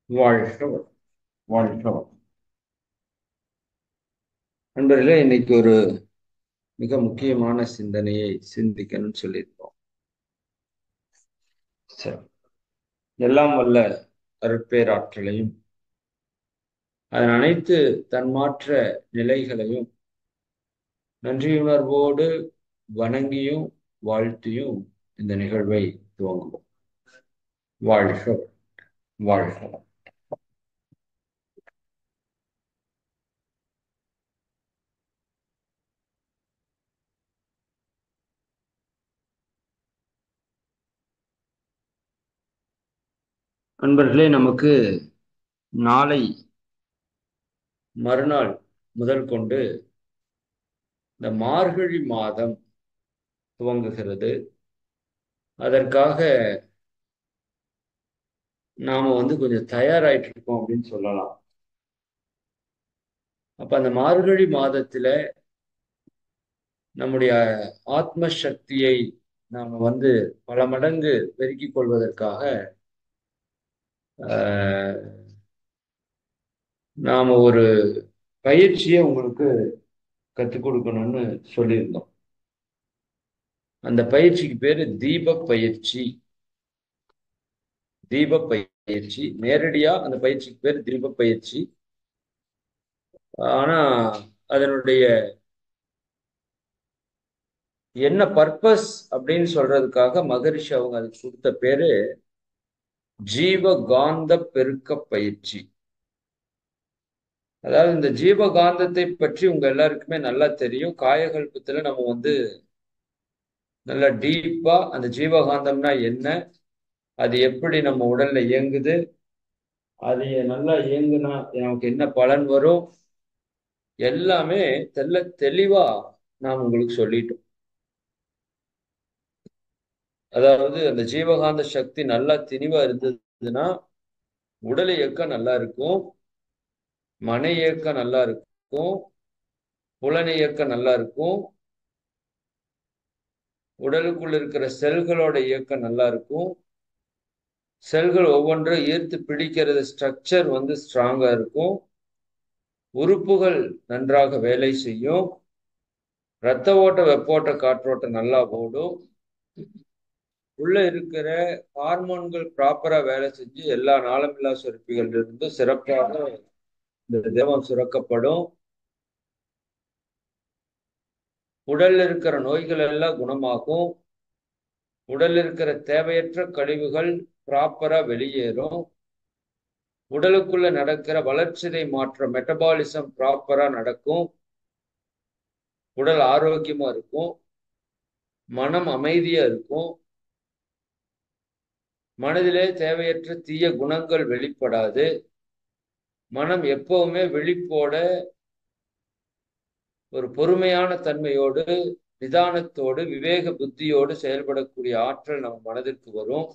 வாழ்க வளம். வாழ்க வளம். நண்பர்களே, இன்னைக்கு ஒரு மிக முக்கியமான சிந்தனையை சிந்திக்கணும்னு சொல்லியிருக்கோம். சரி. எல்லாம் வல்ல அருட்பேராற்றலையும் அதன் அனைத்து தன்மாற்ற நிலைகளையும் நன்றியுணர்வோடு வணங்கியும் வாழ்த்தியும் இந்த நிகழ்வை துவங்குவோம். வாழ்க வளம். வாழ்க வளம். நண்பர்களே, நமக்கு நாளை மறுநாள் முதல் கொண்டு இந்த மார்கழி மாதம் துவங்குகிறது. அதற்காக நாம கொஞ்சம் தயாராயிட்டு இருக்கோம் அப்படின்னு சொல்லலாம். அப்ப அந்த மார்கழி மாதத்துல நம்முடைய ஆத்ம சக்தியை நாம பல மடங்கு பெருக்கிக் கொள்வதற்காக ஆஹ், நாம ஒரு பயிற்சியை உங்களுக்கு கற்றுக் கொடுக்கணும்னு சொல்லியிருந்தோம். அந்த பயிற்சிக்கு பேரு தீப பயிற்சி. தீப பயிற்சி நேரடியா அந்த பயிற்சிக்கு பேர் தீப பயிற்சி. ஆனா அதனுடைய என்ன பர்பஸ் அப்படின்னு சொல்றதுக்காக மகரிஷி அவங்க அதுக்கு கொடுத்த பேரு ஜீவகாந்த பெருக்க பயிற்சி. அதாவது இந்த ஜீவகாந்தத்தை பற்றி உங்க எல்லாருக்குமே நல்லா தெரியும். காயகல்பத்துல நம்ம நல்லா டீப்பா அந்த ஜீவகாந்தம்னா என்ன, அது எப்படி நம்ம உடல்ல இயங்குது, அது நல்லா இயங்குனா நமக்கு என்ன பலன் வரும், எல்லாமே தெளிவா நாம் உங்களுக்கு சொல்லிட்டோம். அதாவது அந்த ஜீவகாந்த சக்தி நல்லா திணிவா இருந்ததுன்னா உடல் இயக்கம் நல்லா இருக்கும், மன இயக்கம் நல்லா இருக்கும், புலன் இயக்கம் நல்லா இருக்கும், உடலுக்குள்ள இருக்கிற செல்களோட இயக்கம் நல்லா இருக்கும், செல்கள் ஒவ்வொன்றும் ஈர்த்து பிடிக்கிறது ஸ்ட்ரக்சர் ஸ்ட்ராங்கா இருக்கும், உறுப்புகள் நன்றாக வேலை செய்யும், இரத்த ஓட்ட வெப்போட்ட காற்றோட்டம் நல்லா ஓடும், உள்ள இருக்கிற ஹார்மோன்கள் ப்ராப்பரா வேலை செஞ்சு எல்லா நாளமில்லா சுரப்பிகள் இருந்து சிறப்பாக இந்த திரவம் சுரக்கப்படும். உடல்ல இருக்கிற நோய்கள் எல்லாம் குணமாகும், உடல்ல இருக்கிற தேவையற்ற கழிவுகள் ப்ராப்பரா வெளியேறும், உடலுக்குள்ள நடக்கிற வளர்ச்சிதை மாற்றம் மெட்டபாலிசம் ப்ராப்பரா நடக்கும், உடல் ஆரோக்கியமா இருக்கும், மனம் அமைதியா இருக்கும், மனதிலே தேவையற்ற தீய குணங்கள் வெளிப்படாது, மனம் எப்பவுமே விழிப்போட ஒரு பொறுமையான தன்மையோடு நிதானத்தோடு விவேக புத்தியோடு செயல்படக்கூடிய ஆற்றல் நம்ம மனதிற்கு வரும்.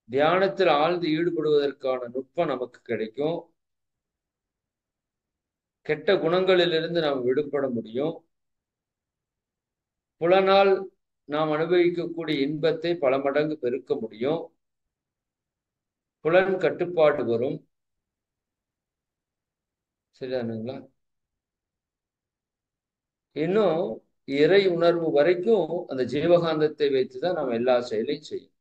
தியானத்தில் ஆழ்ந்து ஈடுபடுவதற்கான நுட்பம் நமக்கு கிடைக்கும். கெட்ட குணங்களிலிருந்து நாம் விடுபட முடியும். புலனால் நாம் அனுபவிக்கக்கூடிய இன்பத்தை பல மடங்கு பெருக்க முடியும். புலன் கட்டுப்பாடு வரும். சரிதானுங்களா? இன்னும் இறை உணர்வு வரைக்கும் அந்த ஜீவகாந்தத்தை வைத்துதான் நம்ம எல்லா செயலையும் செய்யும்.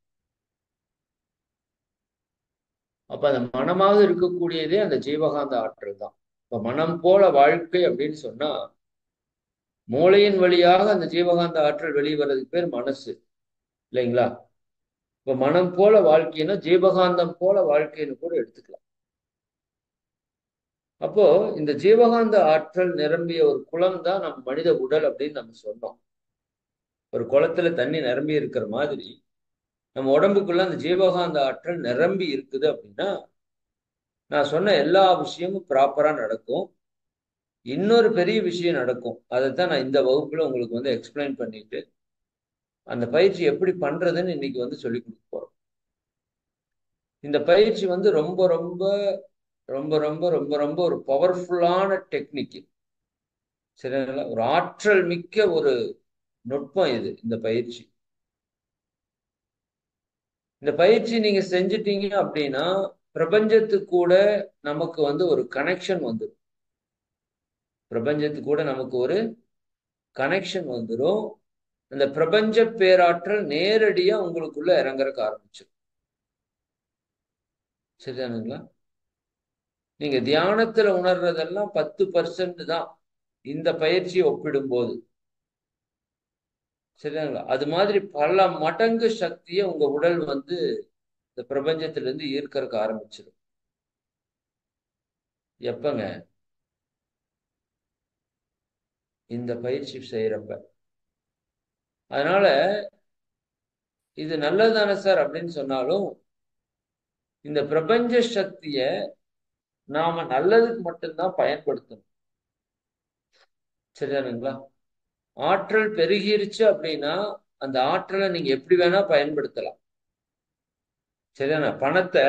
அப்ப அந்த மனமாக இருக்கக்கூடியதே அந்த ஜீவகாந்த ஆற்றல் தான். இப்ப மனம் போல வாழ்க்கை அப்படின்னு சொன்னா மூளையின் வழியாக அந்த ஜீவகாந்த ஆற்றல் வெளிவரதுக்கு பேர் மனசு, இல்லைங்களா? இப்ப மனம் போல வாழ்க்கைன்னா ஜீவகாந்தம் போல வாழ்க்கைன்னு கூட எடுத்துக்கலாம். அப்போ இந்த ஜீவகாந்த ஆற்றல் நிரம்பிய ஒரு குளம் தான் நம்ம மனித உடல் அப்படின்னு நம்ம சொன்னோம். ஒரு குளத்துல தண்ணி நிரம்பி இருக்கிற மாதிரி நம்ம உடம்புக்குள்ள அந்த ஜீவகாந்த ஆற்றல் நிரம்பி இருக்குது அப்படின்னா நான் சொன்ன எல்லா விஷயமும் ப்ராப்பரா நடக்கும். இன்னொரு பெரிய விஷயம் நடக்கும், அதைத்தான் நான் இந்த வகுப்புல உங்களுக்கு எக்ஸ்பிளைன் பண்ணிட்டு அந்த பயிற்சி எப்படி பண்றதுன்னு இன்னைக்கு சொல்லி கொடுக்க போறோம். இந்த பயிற்சி ரொம்ப ரொம்ப ரொம்ப ரொம்ப ரொம்ப ரொம்ப ஒரு பவர்ஃபுல்லான டெக்னிக். சரிங்களா? ஒரு ஆற்றல் மிக்க ஒரு நுட்பம் இது. இந்த பயிற்சி நீங்க செஞ்சிட்டீங்க அப்படின்னா பிரபஞ்சத்துக்கு கூட நமக்கு வந்து ஒரு கனெக்ஷன் வந்துடும். பிரபஞ்சத்துக்கு கூட நமக்கு ஒரு கனெக்ஷன் வந்துடும். அந்த பிரபஞ்ச பேராற்றல் நேரடியா உங்களுக்குள்ள இறங்குறக்கு ஆரம்பிச்சிடும். சரிதானுங்களா? நீங்க தியானத்துல உணர்றதெல்லாம் 10% தான் இந்த பயிற்சியை ஒப்பிடும் போது. சரிதானுங்களா? அது மாதிரி பல மடங்கு சக்தியை உங்க உடல் வந்து இந்த பிரபஞ்சத்துல இருந்து ஈர்க்கறக்கு ஆரம்பிச்சிடும். எப்பங்க? இந்த பயிற்சி செய்யறப்ப. அதனால இது நல்லதுதானே சார் அப்படின்னு சொன்னாலும், இந்த பிரபஞ்ச சக்திய நாம நல்லதுக்கு மட்டும்தான் பயன்படுத்தணும். சரிதானுங்களா? ஆற்றல் பெருகிருச்சு அப்படின்னா அந்த ஆற்றலை நீங்க எப்படி வேணா பயன்படுத்தலாம். சரிதானே? பணத்தை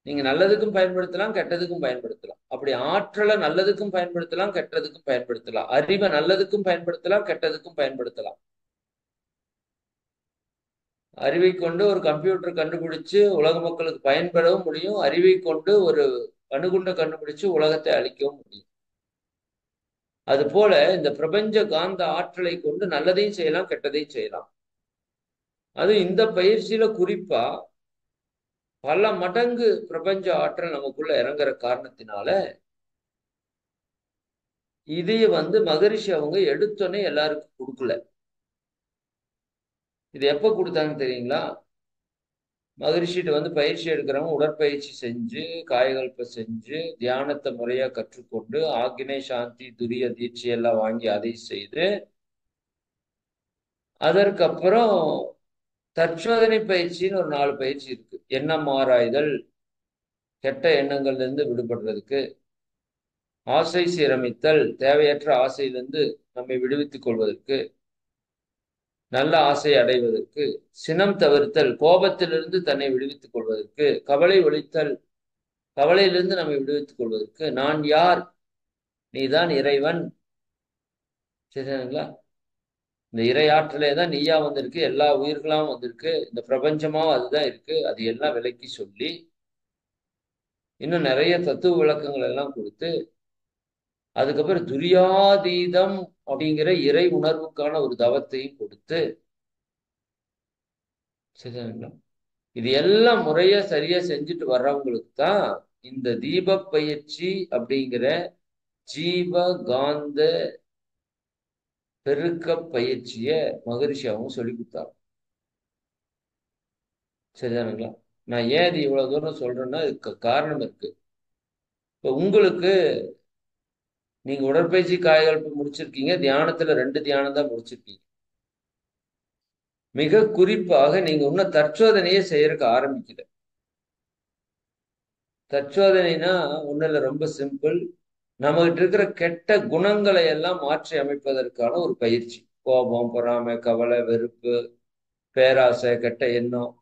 நீங்க நல்லதுக்கும் பயன்படுத்தலாம், கெட்டதுக்கும் பயன்படுத்தலாம். அப்படி ஆற்றலை நல்லதுக்கும் பயன்படுத்தலாம், கெட்டதுக்கும் பயன்படுத்தலாம். அறிவை நல்லதுக்கும் பயன்படுத்தலாம், கெட்டதுக்கும் பயன்படுத்தலாம். அறிவை கொண்டு ஒரு கம்ப்யூட்டர் கண்டுபிடிச்சு உலக மக்களுக்கு பயன்படவும் முடியும். அறிவை கொண்டு ஒரு அணுகுண்டை கண்டுபிடிச்சு உலகத்தை அழிக்கவும் முடியும். அது போல இந்த பிரபஞ்ச காந்த ஆற்றலை கொண்டு நல்லதையும் செய்யலாம், கெட்டதையும் செய்யலாம். அது இந்த பயிற்சியில குறிப்பா பல மடங்கு பிரபஞ்ச ஆற்றல் நமக்குள்ள இறங்குற காரணத்தினால இதைய வந்து மகரிஷி அவங்க எடுத்தோன்னே எல்லாருக்கும் கொடுக்கல. இது எப்ப கொடுத்தாங்க தெரியுங்களா? மகரிஷிட்ட வந்து பயிற்சி எடுக்கிறவங்க உடற்பயிற்சி செஞ்சு, காயகல்ப செஞ்சு, தியானத்தை முறையா கற்றுக்கொண்டு, ஆக்னே சாந்தி துரிய தீட்சை எல்லாம் வாங்கி அதை செய்து, அதற்கப்புறம் தற்சோதனை பயிற்சின்னு ஒரு 4 பயிற்சி இருக்கு. எண்ணம் ஆராய்தல், கெட்ட எண்ணங்கள்ல இருந்து விடுபடுறதுக்கு, ஆசை சீரமைத்தல், தேவையற்ற ஆசையிலிருந்து நம்மை விடுவித்துக் கொள்வதற்கு, நல்ல ஆசை அடைவதற்கு, சினம் தவிர்த்தல், கோபத்திலிருந்து தன்னை விடுவித்துக் கொள்வதற்கு, கவலை ஒழித்தல், கவலையிலிருந்து நம்மை விடுவித்துக் கொள்வதற்கு, நான் யார், நீதான் இறைவன். சரிங்களா? இந்த இறை ஆற்றலே தான் நீயா வந்திருக்கு, எல்லா உயிர்களாம் வந்திருக்கு, இந்த பிரபஞ்சமா அதுதான் இருக்கு. அது எல்லாம் விளக்கி சொல்லி இன்னும் நிறைய தத்துவ விளக்கங்கள் எல்லாம் கொடுத்து, அதுக்கப்புறம் துரியாதீதம் அப்படிங்கிற இறை உணர்வுக்கான ஒரு தவத்தையும் கொடுத்து, சரிங்களா? இது எல்லாம் முறையா சரியா செஞ்சுட்டு வர்றவங்களுக்கு தான் இந்த தீப பயிற்சி அப்படிங்கிற ஜீவ காந்த பெருக்க பயிற்சிய மகரிஷி அவங்க சொல்லி கொடுத்தாங்க. சரிதானுங்களா? நான் ஏன் இது இவ்வளவு தூரம் சொல்றேன்னா இதுக்கு காரணம் இருக்கு. இப்ப உங்களுக்கு நீங்க உடற்பயிற்சி காயகல்பம் முடிச்சிருக்கீங்க, தியானத்துல 2 தியானம் தான் முடிச்சிருக்கீங்க. மிக குறிப்பாக நீங்க இன்னும் தற்சோதனையே செய்யறதுக்கு ஆரம்பிக்கல. தற்சோதனைனா ஒண்ணு இல்ல, ரொம்ப சிம்பிள். நம்மகிட்ட இருக்கிற கெட்ட குணங்களை எல்லாம் மாற்றி அமைப்பதற்கான ஒரு பயிற்சி. கோபம், பொறாமை, கவலை, வெறுப்பு, பேராசை, கெட்ட எண்ணம்,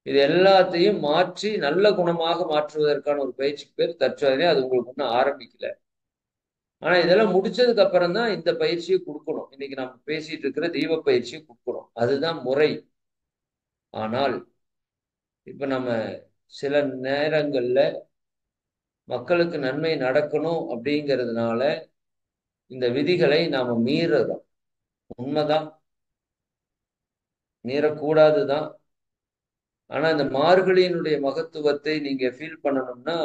இது எல்லாத்தையும் மாற்றி நல்ல குணமாக மாற்றுவதற்கான ஒரு பயிற்சிக்கு பேர் தற்சோதனை. அது உங்களுக்கு ஒன்றும் ஆரம்பிக்கல. ஆனா இதெல்லாம் முடிச்சதுக்கு அப்புறம் தான் இந்த பயிற்சியை கொடுக்கணும். இன்னைக்கு நம்ம பேசிட்டு இருக்கிற தெய்வ பயிற்சியை கொடுக்கணும். அதுதான் முறை. ஆனால் இப்ப நம்ம சில நேரங்கள்ல மக்களுக்கு நன்மை நடக்கணும் அப்படிங்கிறதுனால இந்த விதிகளை நாம மீறுறோம். உண்மைதான், மீறக்கூடாதுதான். ஆனா இந்த மார்கழியினுடைய மகத்துவத்தை நீங்க ஃபீல் பண்ணணும்னா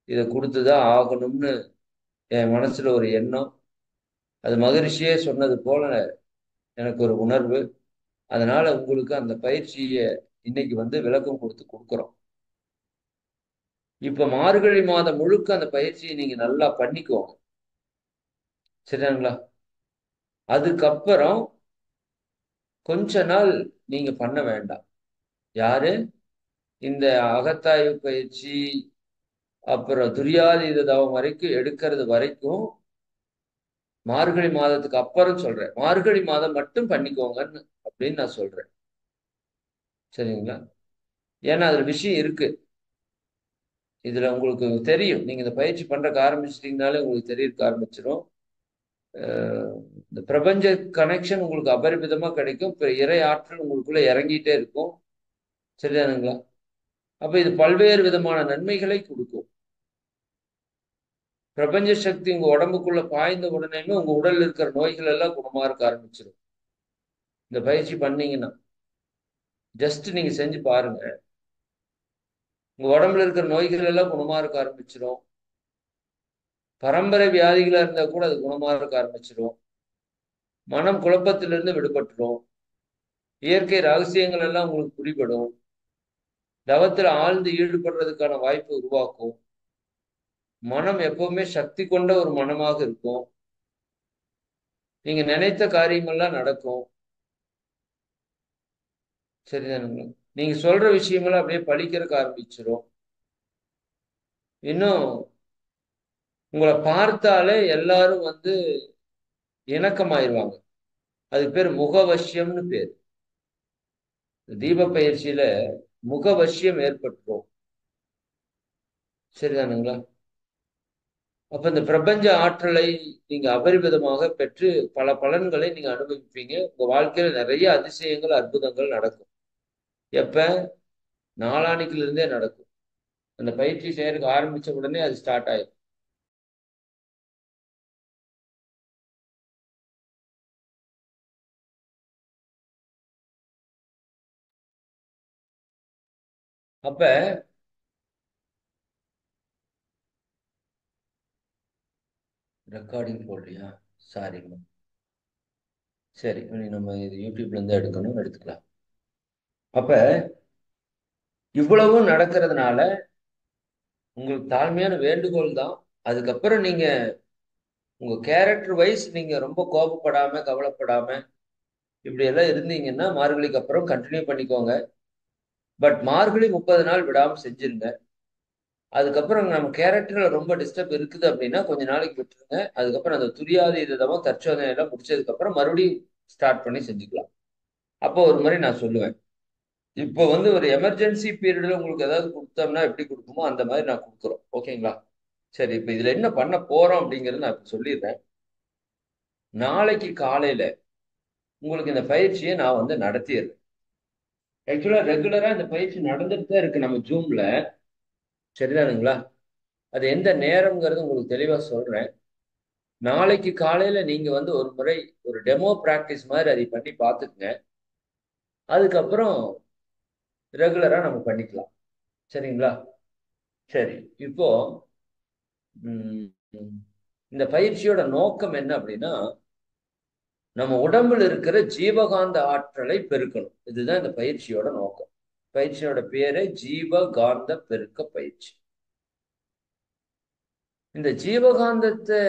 இதை கொடுத்துதான் ஆகணும்னு என் மனசுல ஒரு எண்ணம். அது மகரிஷியே சொன்னது போல எனக்கு ஒரு உணர்வு. அதனால உங்களுக்கு அந்த பயிற்சியை இன்னைக்கு வந்து விளக்கம் கொடுக்குறோம். இப்ப மார்கழி மாதம் முழுக்க அந்த பயிற்சியை நீங்க நல்லா பண்ணிக்கோங்க. சரிங்களா? அதுக்கப்புறம் கொஞ்ச நாள் நீங்க பண்ண வேண்டாம். யாரு? இந்த அகத்தாய்வு பயிற்சி அப்புறம் துரியாதீத தவம் வரைக்கும் எடுக்கிறது வரைக்கும் மார்கழி மாதத்துக்கு அப்புறம் சொல்றேன். மார்கழி மாதம் மட்டும் பண்ணிக்கோங்கன்னு அப்படின்னு நான் சொல்றேன். சரிங்களா? ஏன்னா அதுல விஷயம் இருக்கு. இதுல உங்களுக்கு தெரியும். நீங்க இந்த பயிற்சி பண்றதுக்கு ஆரம்பிச்சிட்டீங்கனாலே உங்களுக்கு தெரியறதுக்கு ஆரம்பிச்சிடும். இந்த பிரபஞ்ச கனெக்ஷன் உங்களுக்கு அபரிமிதமா கிடைக்கும். இப்ப இறை ஆற்றல் உங்களுக்குள்ள இறங்கிட்டே இருக்கும். சரிதானுங்களா? அப்ப இது பல்வேறு விதமான நன்மைகளை கொடுக்கும். பிரபஞ்ச சக்தி உங்க உடம்புக்குள்ள பாய்ந்த உடனேயுமே உங்க உடல்ல இருக்கிற நோய்கள் எல்லாம் குணமா இருக்க ஆரம்பிச்சிடும். இந்த பயிற்சி பண்ணீங்கன்னா ஜஸ்ட் நீங்க செஞ்சு பாருங்க, உங்க உடம்புல இருக்கிற நோய்கள் எல்லாம் குணமா இருக்க ஆரம்பிச்சிடும். பரம்பரை வியாதிகளா இருந்தா கூட அது குணமா இருக்க ஆரம்பிச்சிடும். மனம் குழப்பத்திலிருந்து விடுபட்டுரும். இயற்கை ரகசியங்கள் எல்லாம் உங்களுக்கு புரிபடும். தவத்துல ஆழ்ந்து ஈடுபடுறதுக்கான வாய்ப்பு உருவாக்கும். மனம் எப்பவுமே சக்தி கொண்ட ஒரு மனமாக இருக்கும். நீங்க நினைத்த காரியங்கள்லாம் நடக்கும். சரிதானுங்களா? நீங்க சொல்ற விஷயமெல்லாம் அப்படியே பழிக்கிறதுக்கு ஆரம்பிச்சிடும். இன்னும் உங்களை பார்த்தாலே எல்லாரும் இணக்கமாயிருவாங்க. அது பேர் முகவசியம்னு பேர். தீப பயிற்சியில முகவசியம் ஏற்பட்டுரும். சரிதானுங்களா? அப்ப இந்த பிரபஞ்ச ஆற்றலை நீங்க அபரிவிதமாக பெற்று பல பலன்களை நீங்க அனுபவிப்பீங்க. உங்க வாழ்க்கையில நிறைய அதிசயங்கள், அற்புதங்கள் நடக்கும். எப்ப? நாளான்னைக்குல இருந்தே நடக்கும். அந்த பயிற்சி செய்யறதுக்கு ஆரம்பிச்ச உடனே அது ஸ்டார்ட் ஆயிடும். அப்ப ரெக்கார்டிங் போடலையா? சாரிங்க. சரி, நம்ம இது யூடியூப்ல இருந்து எடுக்கணும், எடுத்துக்கலாம். அப்ப இவ்வளவும் நடக்கிறதுனால உங்களுக்கு தாழ்மையான வேண்டுகோள் தான். அதுக்கப்புறம் நீங்க உங்க கேரக்டர் வைஸ் நீங்க ரொம்ப கோபப்படாம, கவலைப்படாம இப்படி எல்லாம் இருந்தீங்கன்னா மார்கழிக்கு அப்புறம் கண்டினியூ பண்ணிக்கோங்க. பட் மார்கழி 30 நாள் விடாம செஞ்சிருங்க. அதுக்கப்புறம் நம்ம கேரக்டர்ல ரொம்ப டிஸ்டர்ப் இருக்குது அப்படின்னா கொஞ்ச நாளைக்கு விட்டுருங்க. அதுக்கப்புறம் அந்த துரியாதி இதமா தற்சோதனை எல்லாம் முடிச்சதுக்கு அப்புறம் மறுபடியும் ஸ்டார்ட் பண்ணி செஞ்சுக்கலாம். அப்போ ஒரு முறை நான் சொல்லுவேன், இப்போ ஒரு எமர்ஜென்சி பீரியட்ல உங்களுக்கு ஏதாவது கொடுத்தோம்னா எப்படி கொடுக்குமோ அந்த மாதிரி நான் கொடுக்குறோம். ஓகேங்களா? சரி, இப்ப இதுல என்ன பண்ண போறோம் அப்படிங்கறது நான் இப்ப சொல்லிடுறேன். நாளைக்கு காலையில உங்களுக்கு இந்த பயிற்சியை நான் நடத்திடுறேன். ஆக்சுவலா ரெகுலரா இந்த பயிற்சி நடந்துட்டு தான் இருக்கு நம்ம ஜூம்ல. சரிதானுங்களா? அது எந்த நேரம்ங்கிறது உங்களுக்கு தெளிவா சொல்றேன். நாளைக்கு காலையில நீங்க ஒரு முறை ஒரு டெமோ பிராக்டிஸ் மாதிரி அதை பண்ணி பார்த்துக்குங்க. அதுக்கப்புறம் ரெகுலரா நம்ம பண்ணிக்கலாம். சரிங்களா? சரி, இப்போ உம் இந்த பயிற்சியோட நோக்கம் என்ன அப்படின்னா, நம்ம உடம்புல இருக்கிற ஜீவகாந்த ஆற்றலை பெருக்கணும். இதுதான் இந்த பயிற்சியோட நோக்கம். பயிற்சியோட பேரு ஜீவகாந்த பெருக்க பயிற்சி. இந்த ஜீவகாந்தத்தை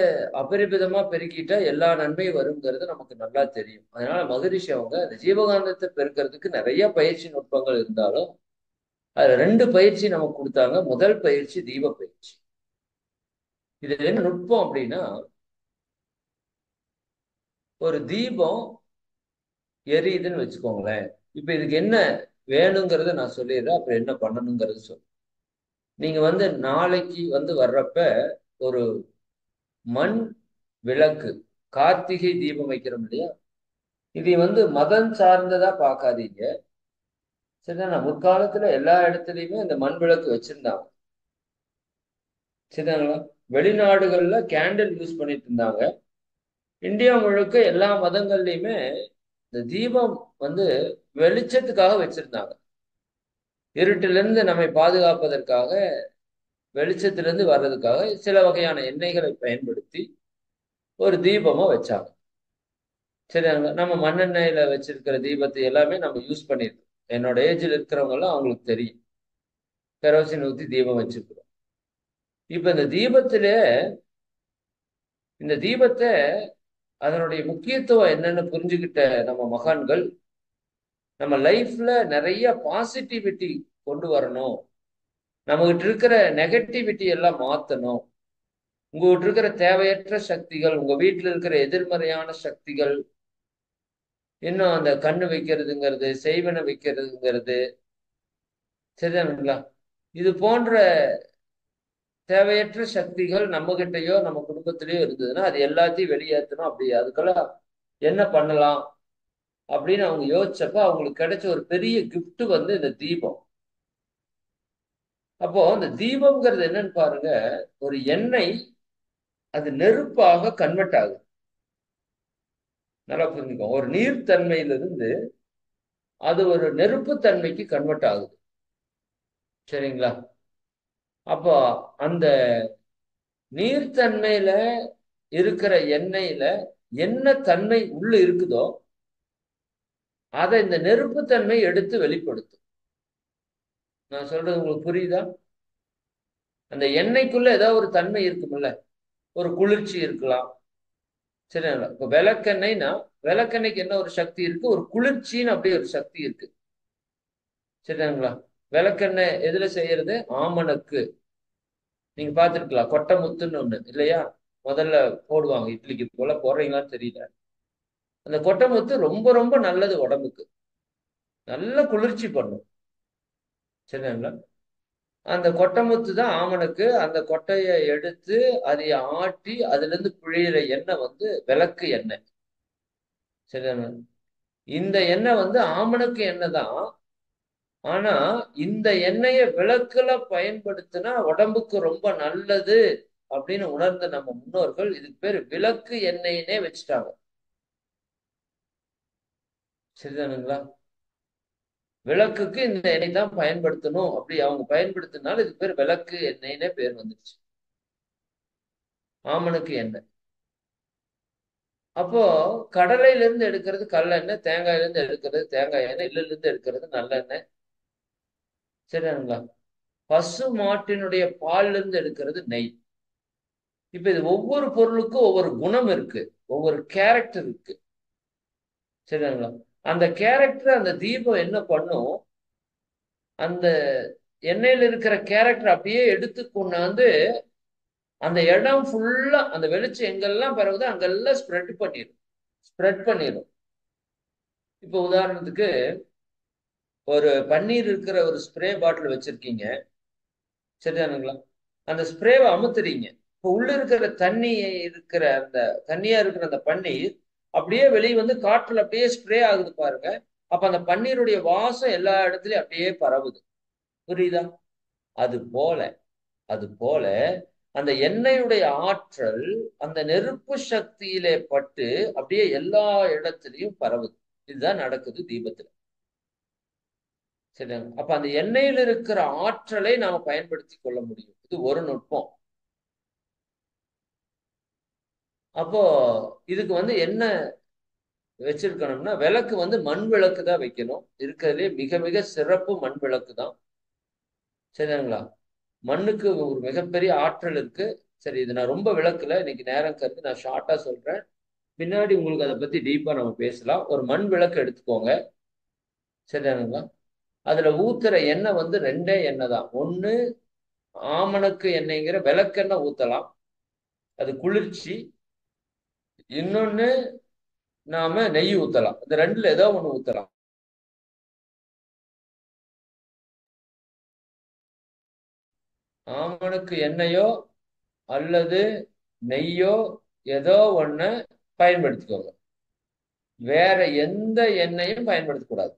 அபரிமிதமா பெருக்கிட்டா எல்லா நன்மையும் வருங்கிறது நமக்கு நல்லா தெரியும். அதனால மகரிஷி இந்த ஜீவகாந்தத்தை பெருக்கிறதுக்கு நிறைய பயிற்சி நுட்பங்கள் இருந்தாலும் அதுல 2 பயிற்சி நமக்கு கொடுத்தாங்க. முதல் பயிற்சி தீப பயிற்சி. இதுல என்ன நுட்பம் அப்படின்னா, ஒரு தீபம் எரியுதுன்னு வச்சுக்கோங்களேன். இப்ப இதுக்கு என்ன வேணுங்கிறத நான் சொல்லிடுறேன், அப்புறம் என்ன பண்ணணுங்கிறது சொல்றேன். நீங்க நாளைக்கு வர்றப்ப ஒரு மண் விளக்கு, கார்த்திகை தீபம் வைக்கிறோம் இல்லையா, இதை மதம் சார்ந்ததா பார்க்காதீங்க. சரிதானா? முற்காலத்துல எல்லா இடத்துலயுமே இந்த மண் விளக்கு வச்சிருந்தாங்க. சரிதாங்களா? வெளிநாடுகள்ல கேண்டில் யூஸ் பண்ணிட்டு இருந்தாங்க. இந்தியா முழுக்க எல்லா மதங்கள்லயுமே இந்த தீபம் வெளிச்சத்துக்காக வச்சிருந்தாங்க. இருட்டிலிருந்து நம்மை பாதுகாப்பதற்காக, வெளிச்சத்திலிருந்து வர்றதுக்காக சில வகையான எண்ணெய்களை பயன்படுத்தி ஒரு தீபமா வச்சாங்க. சரிங்களா? நம்ம மண்ணெண்ணெயில வச்சிருக்கிற தீபத்தை எல்லாமே நம்ம யூஸ் பண்ணிருக்கோம். என்னோட ஏஜ்ல இருக்கிறவங்க எல்லாம் அவங்களுக்கு தெரியும். கெரோசின் ஊத்தி தீபம் வச்சிருக்கிறோம். இப்ப இந்த தீபத்தை அதனுடைய முக்கியத்துவம் என்னன்னு புரிஞ்சுக்கிட்ட நம்ம மகான்கள் நம்ம லைஃப்ல நிறைய பாசிட்டிவிட்டி கொண்டு வரணும், நம்மகிட்ட இருக்கிற நெகட்டிவிட்டி எல்லாம் மாத்தணும், உங்ககிட்ட இருக்கிற தேவையற்ற சக்திகள், உங்க வீட்டுல இருக்கிற எதிர்மறையான சக்திகள், இன்னும் அந்த கண்ணு வைக்கிறதுங்கிறது, செய்வன வைக்கிறதுங்கிறது, சரிதானுங்களா, இது போன்ற தேவையற்ற சக்திகள் நம்ம கிட்டயோ நம்ம குடும்பத்திலயோ இருந்ததுன்னா அது எல்லாத்தையும் வெளியேற்றணும். அப்படி அதுக்கெல்லாம் என்ன பண்ணலாம் அப்படின்னு அவங்க யோசிச்சப்ப அவங்களுக்கு கிடைச்ச ஒரு பெரிய கிஃப்ட் இந்த தீபம். அப்போ அந்த தீபம்ங்கிறது என்னன்னு பாருங்க, ஒரு எண்ணெய் அது நெருப்பாக கன்வெர்ட் ஆகுது. நல்லா புரிஞ்சுக்கோ, ஒரு நீர்த்தன்மையிலிருந்து அது ஒரு நெருப்பு தன்மைக்கு கன்வெர்ட் ஆகுது. சரிங்களா? அப்போ அந்த நீர்த்தன்மையில இருக்கிற எண்ணெயில என்ன தன்மை உள்ள இருக்குதோ அதை இந்த நெருப்பு தன்மை எடுத்து வெளிப்படுத்தும். நான் சொல்றது உங்களுக்கு புரியுதா? அந்த எண்ணெய்க்குள்ள ஏதாவது ஒரு தன்மை இருக்கும்ல, ஒரு குளிர்ச்சி இருக்கலாம். சரிங்களா? இப்ப விளக்கெண்ணெய்னா விளக்கெண்ணெய்க்கு என்ன ஒரு சக்தி இருக்கு, ஒரு குளிர்ச்சின்னு அப்படியே ஒரு சக்தி இருக்கு. சரிங்களா? விளக்கெண்ணெய் எதுல செய்யறது? ஆமணக்கு. நீங்க பாத்துருக்கலாம், கொட்டை முத்துன்னு ஒண்ணு இல்லையா? முதல்ல போடுவாங்க இட்லிக்கு, போல போடுறீங்களான்னு தெரியல. அந்த கொட்டை முத்து ரொம்ப ரொம்ப நல்லது உடம்புக்கு, நல்ல குளிர்ச்சி பண்ணும். சரிங்களா? அந்த கொட்டைமுத்து தான் ஆமணக்கு. அந்த கொட்டையை எடுத்து அதை ஆட்டி அதுல இருந்து பிழியிற எண்ணெய் வந்து விளக்கு எண்ணெய். சரிதானே? இந்த எண்ணெய் வந்து ஆமணக்கு எண்ணெய் தான். ஆனா இந்த எண்ணெயை விளக்குல பயன்படுத்தினா உடம்புக்கு ரொம்ப நல்லது அப்படின்னு உணர்ந்த நம்ம முன்னோர்கள் இதுக்கு பேரு விளக்கு எண்ணெயினே வச்சுட்டாங்க. சரிதானுங்களா? விளக்குக்கு இந்த எண்ணெய் தான் பயன்படுத்தணும் அப்படி அவங்க பயன்படுத்தினால இதுக்கு பேர் விளக்கு எண்ணெய்னே பேர் வந்துருச்சு. ஆமணக்கு எண்ணெய். அப்போ கடலையில இருந்து எடுக்கிறது கல்லெண்ணெய், தேங்காயில இருந்து எடுக்கிறது தேங்காய் எண்ணெய், எள்ளுல இருந்து எடுக்கிறது நல்லெண்ணெய். சரிங்களா? பசு மாட்டினுடைய பால்ல இருந்து எடுக்கிறது நெய். இப்ப இது ஒவ்வொரு பொருளுக்கும் ஒவ்வொரு குணம் இருக்கு, ஒவ்வொரு கேரக்டர் இருக்கு. சரிங்களா? அந்த கேரக்டர் அந்த தீபம் என்ன பண்ணும், அந்த எண்ணெயில இருக்கிற கேரக்டர் அப்படியே எடுத்து கொண்டாந்து அந்த இடம் ஃபுல்லா அந்த வெளிச்சம் எங்கெல்லாம் பரவுதோ அங்கெல்லாம் ஸ்ப்ரெட் பண்ணிடும். இப்ப உதாரணத்துக்கு ஒரு பன்னீர் இருக்கிற ஒரு ஸ்ப்ரே பாட்டில் வச்சிருக்கீங்க. சரிதானுங்களா? அந்த ஸ்ப்ரேவை அமுத்துறீங்க. இப்போ உள்ள இருக்கிற தண்ணி இருக்கிற அந்த தண்ணியா இருக்கிற அந்த பன்னீர் அப்படியே வெளியே வந்து காற்றுல அப்படியே ஸ்ப்ரே ஆகுது பாருங்க. அப்ப அந்த பன்னீருடைய வாசம் எல்லா இடத்துலயும் அப்படியே பரவுது. புரியுதா? அது போல அது போல அந்த எண்ணெயுடைய ஆற்றல் அந்த நெருப்பு சக்தியிலே பட்டு அப்படியே எல்லா இடத்துலயும் பரவுது. இதுதான் நடக்குது தீபத்துல. சரியா? அப்ப அந்த எண்ணெயில் இருக்கிற ஆற்றலை நாம பயன்படுத்தி கொள்ள முடியும். இது ஒரு நுட்பம். அப்போ இதுக்கு வந்து என்ன வச்சிருக்கணும்னா, விளக்கு வந்து மண் விளக்கு தான் வைக்கணும். இருக்கிறதுலே மிக மிக சிறப்பு மண் விளக்கு தான். சரிங்களா? மண்ணுக்கு ஒரு மிகப்பெரிய ஆற்றல் இருக்கு. சரி, இது நான் ரொம்ப விளக்குல, இன்னைக்கு நேரம் கருதி நான் ஷார்ட்டா சொல்றேன். பின்னாடி உங்களுக்கு அதை பத்தி டீப்பா நம்ம பேசலாம். ஒரு மண் விளக்கு எடுத்துக்கோங்க. சரிதானுங்களா? அதுல ஊத்துற எண்ணெய் வந்து ரெண்டே எண்ணெய் தான். ஒண்ணு ஆமணக்கு எண்ணெய்ங்கிற விளக்கெண்ணெய் ஊத்தலாம், அது குளிர்ச்சி. இன்னொன்னு நாம நெய் ஊத்தலாம். இந்த ரெண்டுல ஏதோ ஒண்ணு ஊத்தலாம். ஆமணக்கு எண்ணெயோ அல்லது நெய்யோ ஏதோ ஒண்ணு பயன்படுத்திக்கோங்க. வேற எந்த எண்ணெயும் பயன்படுத்தக்கூடாது.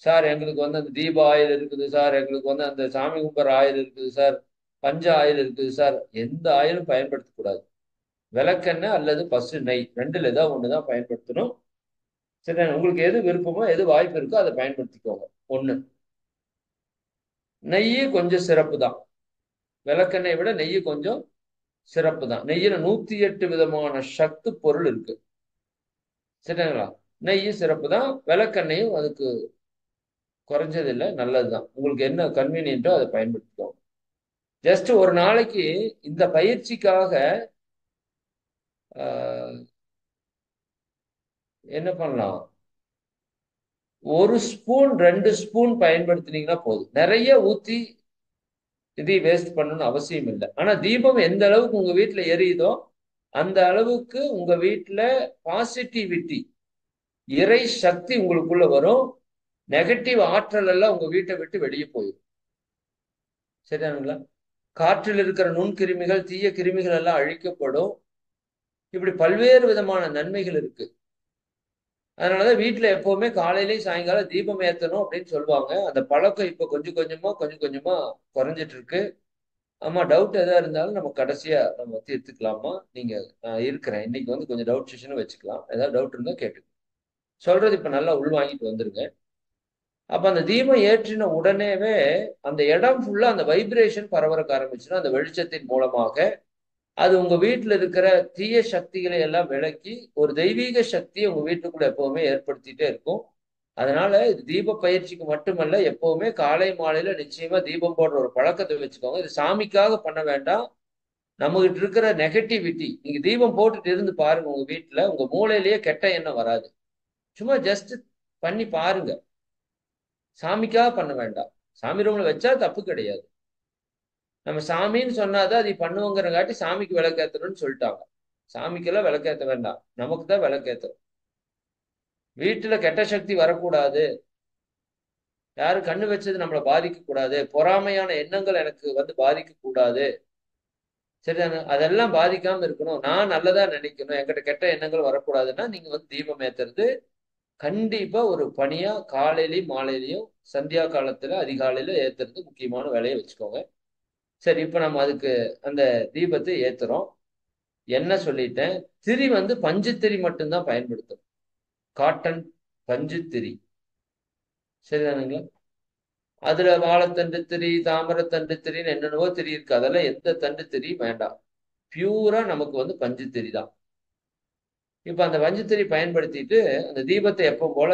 சார் எங்களுக்கு வந்து அந்த தீப ஆயில் இருக்குது சார், எங்களுக்கு வந்து அந்த சாமி கும்பர் ஆயில் இருக்குது சார், பஞ்ச ஆயில் இருக்குது சார், எந்த ஆயிலும் பயன்படுத்தக்கூடாது. விளக்கெண்ணெய் அல்லது பசு நெய் ரெண்டுல ஏதோ ஒண்ணுதான் பயன்படுத்தணும். சரி, உங்களுக்கு எது விருப்பமோ எது வாய்ப்பு இருக்கோ அதை பயன்படுத்திக்கோங்க. ஒண்ணு. நெய் கொஞ்சம் சிறப்பு தான். விளக்கெண்ணெயை விட நெய் கொஞ்சம் சிறப்பு தான். நெய்யில 108 விதமான சத்து பொருள் இருக்கு. சரிங்களா? நெய் சிறப்பு தான், விளக்கெண்ணையும் அதுக்கு குறைஞ்சது இல்லை, நல்லதுதான். உங்களுக்கு என்ன கன்வீனியன்ட்டோ அதை பயன்படுத்திக்கோங்க. ஜஸ்ட் ஒரு நாளைக்கு இந்த பயிற்சிக்காக என்ன பண்ணலாம், ஒரு ஸ்பூன் 2 ஸ்பூன் பயன்படுத்தினீங்கன்னா போதும். நிறைய ஊத்தி இதை வேஸ்ட் பண்ணணும்னு அவசியம் இல்லை. ஆனா தீபம் எந்த அளவுக்கு உங்க வீட்டுல எரியுதோ அந்த அளவுக்கு உங்க வீட்டுல பாசிட்டிவிட்டி, இறை சக்தி உங்களுக்குள்ள வரும். நெகட்டிவ் ஆற்றல் எல்லாம் உங்க வீட்டை விட்டு வெளியே போயிடும். சரியானுங்களா? காற்றில் இருக்கிற நுண்கிருமிகள், தீய கிருமிகள் எல்லாம் அழிக்கப்படும். இப்படி பல்வேறு விதமான நன்மைகள் இருக்கு. அதனாலதான் வீட்டுல எப்பவுமே காலையிலயும் சாயங்காலம் தீபம் ஏத்தணும் அப்படின்னு சொல்லுவாங்க. அந்த பழக்கம் இப்ப கொஞ்சம் கொஞ்சமா குறைஞ்சிட்டு இருக்கு. ஆமா, டவுட் எதா இருந்தாலும் நம்ம கடைசியா நம்ம தீர்த்துக்கலாமா? நீங்க நான் இருக்கிறேன். இன்னைக்கு வந்து கொஞ்சம் டவுட் செஷன் வச்சுக்கலாம். ஏதாவது டவுட் இருந்தா கேட்டு சொல்றது இப்ப நல்லா உள்வாங்கிட்டு வந்துருங்க. அப்ப அந்த தீபம் ஏற்றின உடனேவே அந்த இடம் ஃபுல்லா அந்த வைப்ரேஷன் பரவறக்க ஆரம்பிச்சுன்னா, அந்த வெளிச்சத்தின் மூலமாக அது உங்க வீட்டுல இருக்கிற தீய சக்திகளை எல்லாம் விலக்கி ஒரு தெய்வீக சக்தியை உங்க வீட்டுக்குள்ள எப்பவுமே ஏற்படுத்திட்டே இருக்கும். அதனால இது தீப பயிற்சிக்கு மட்டுமல்ல, எப்பவுமே காலை மாலையில நிச்சயமா தீபம் போடுற ஒரு பழக்கத்தை வச்சுக்கோங்க. இது சாமிக்காக பண்ண வேண்டாம். நம்மகிட்ட இருக்கிற நெகட்டிவிட்டி, நீங்க தீபம் போட்டுட்டு இருந்து பாருங்க உங்க வீட்டுல, உங்க மூளையிலேயே கெட்ட எண்ணம் வராது. சும்மா ஜஸ்ட் பண்ணி பாருங்க. சாமிக்காக பண்ண வேண்டாம். சாமி ரூம்ல வச்சா தப்பு கிடையாது. நம்ம சாமின்னு சொன்னாதான் அதை பண்ணுவோங்கிறங்காட்டி சாமிக்கு விளக்கேத்தணும்னு சொல்லிட்டாங்க. சாமிக்கெல்லாம் விளக்கேத்த வேண்டாம், நமக்கு தான் விளக்கேத்தணும். வீட்டுல கெட்ட சக்தி வரக்கூடாது, யாரும் கண்ணு வச்சது நம்மளை பாதிக்க கூடாது, பொறாமையான எண்ணங்கள் எனக்கு வந்து பாதிக்க கூடாது, சரிதானே? அதெல்லாம் பாதிக்காம இருக்கணும், நான் நல்லதா நினைக்கணும், என்கிட்ட கெட்ட எண்ணங்கள் வரக்கூடாதுன்னா நீங்க வந்து தீபம் ஏத்துறது கண்டிப்பா ஒரு பணியா காலையிலயும் மாலையிலயும் சந்தியா காலத்துல அதிகாலையில ஏத்துறது முக்கியமான வேலையை வச்சுக்கோங்க. சரி, இப்ப நம்ம அதுக்கு அந்த தீபத்தை ஏத்துறோம். என்ன சொல்லிட்டேன்? திரி வந்து பஞ்சு திரி மட்டும்தான் பயன்படுத்தும். காட்டன் பஞ்சு திரி, சரிதானுங்களா? அதுல வாழைத்தண்டு திரி, தாமரத்தண்டு திரின்னு என்னென்னவோ திரி இருக்கு. அதெல்லாம் எந்த தண்டு திரி வேண்டாம். பியூரா நமக்கு வந்து பஞ்சு திரி தான். இப்ப அந்த பஞ்சு திரி பயன்படுத்திட்டு அந்த தீபத்தை எப்போ போல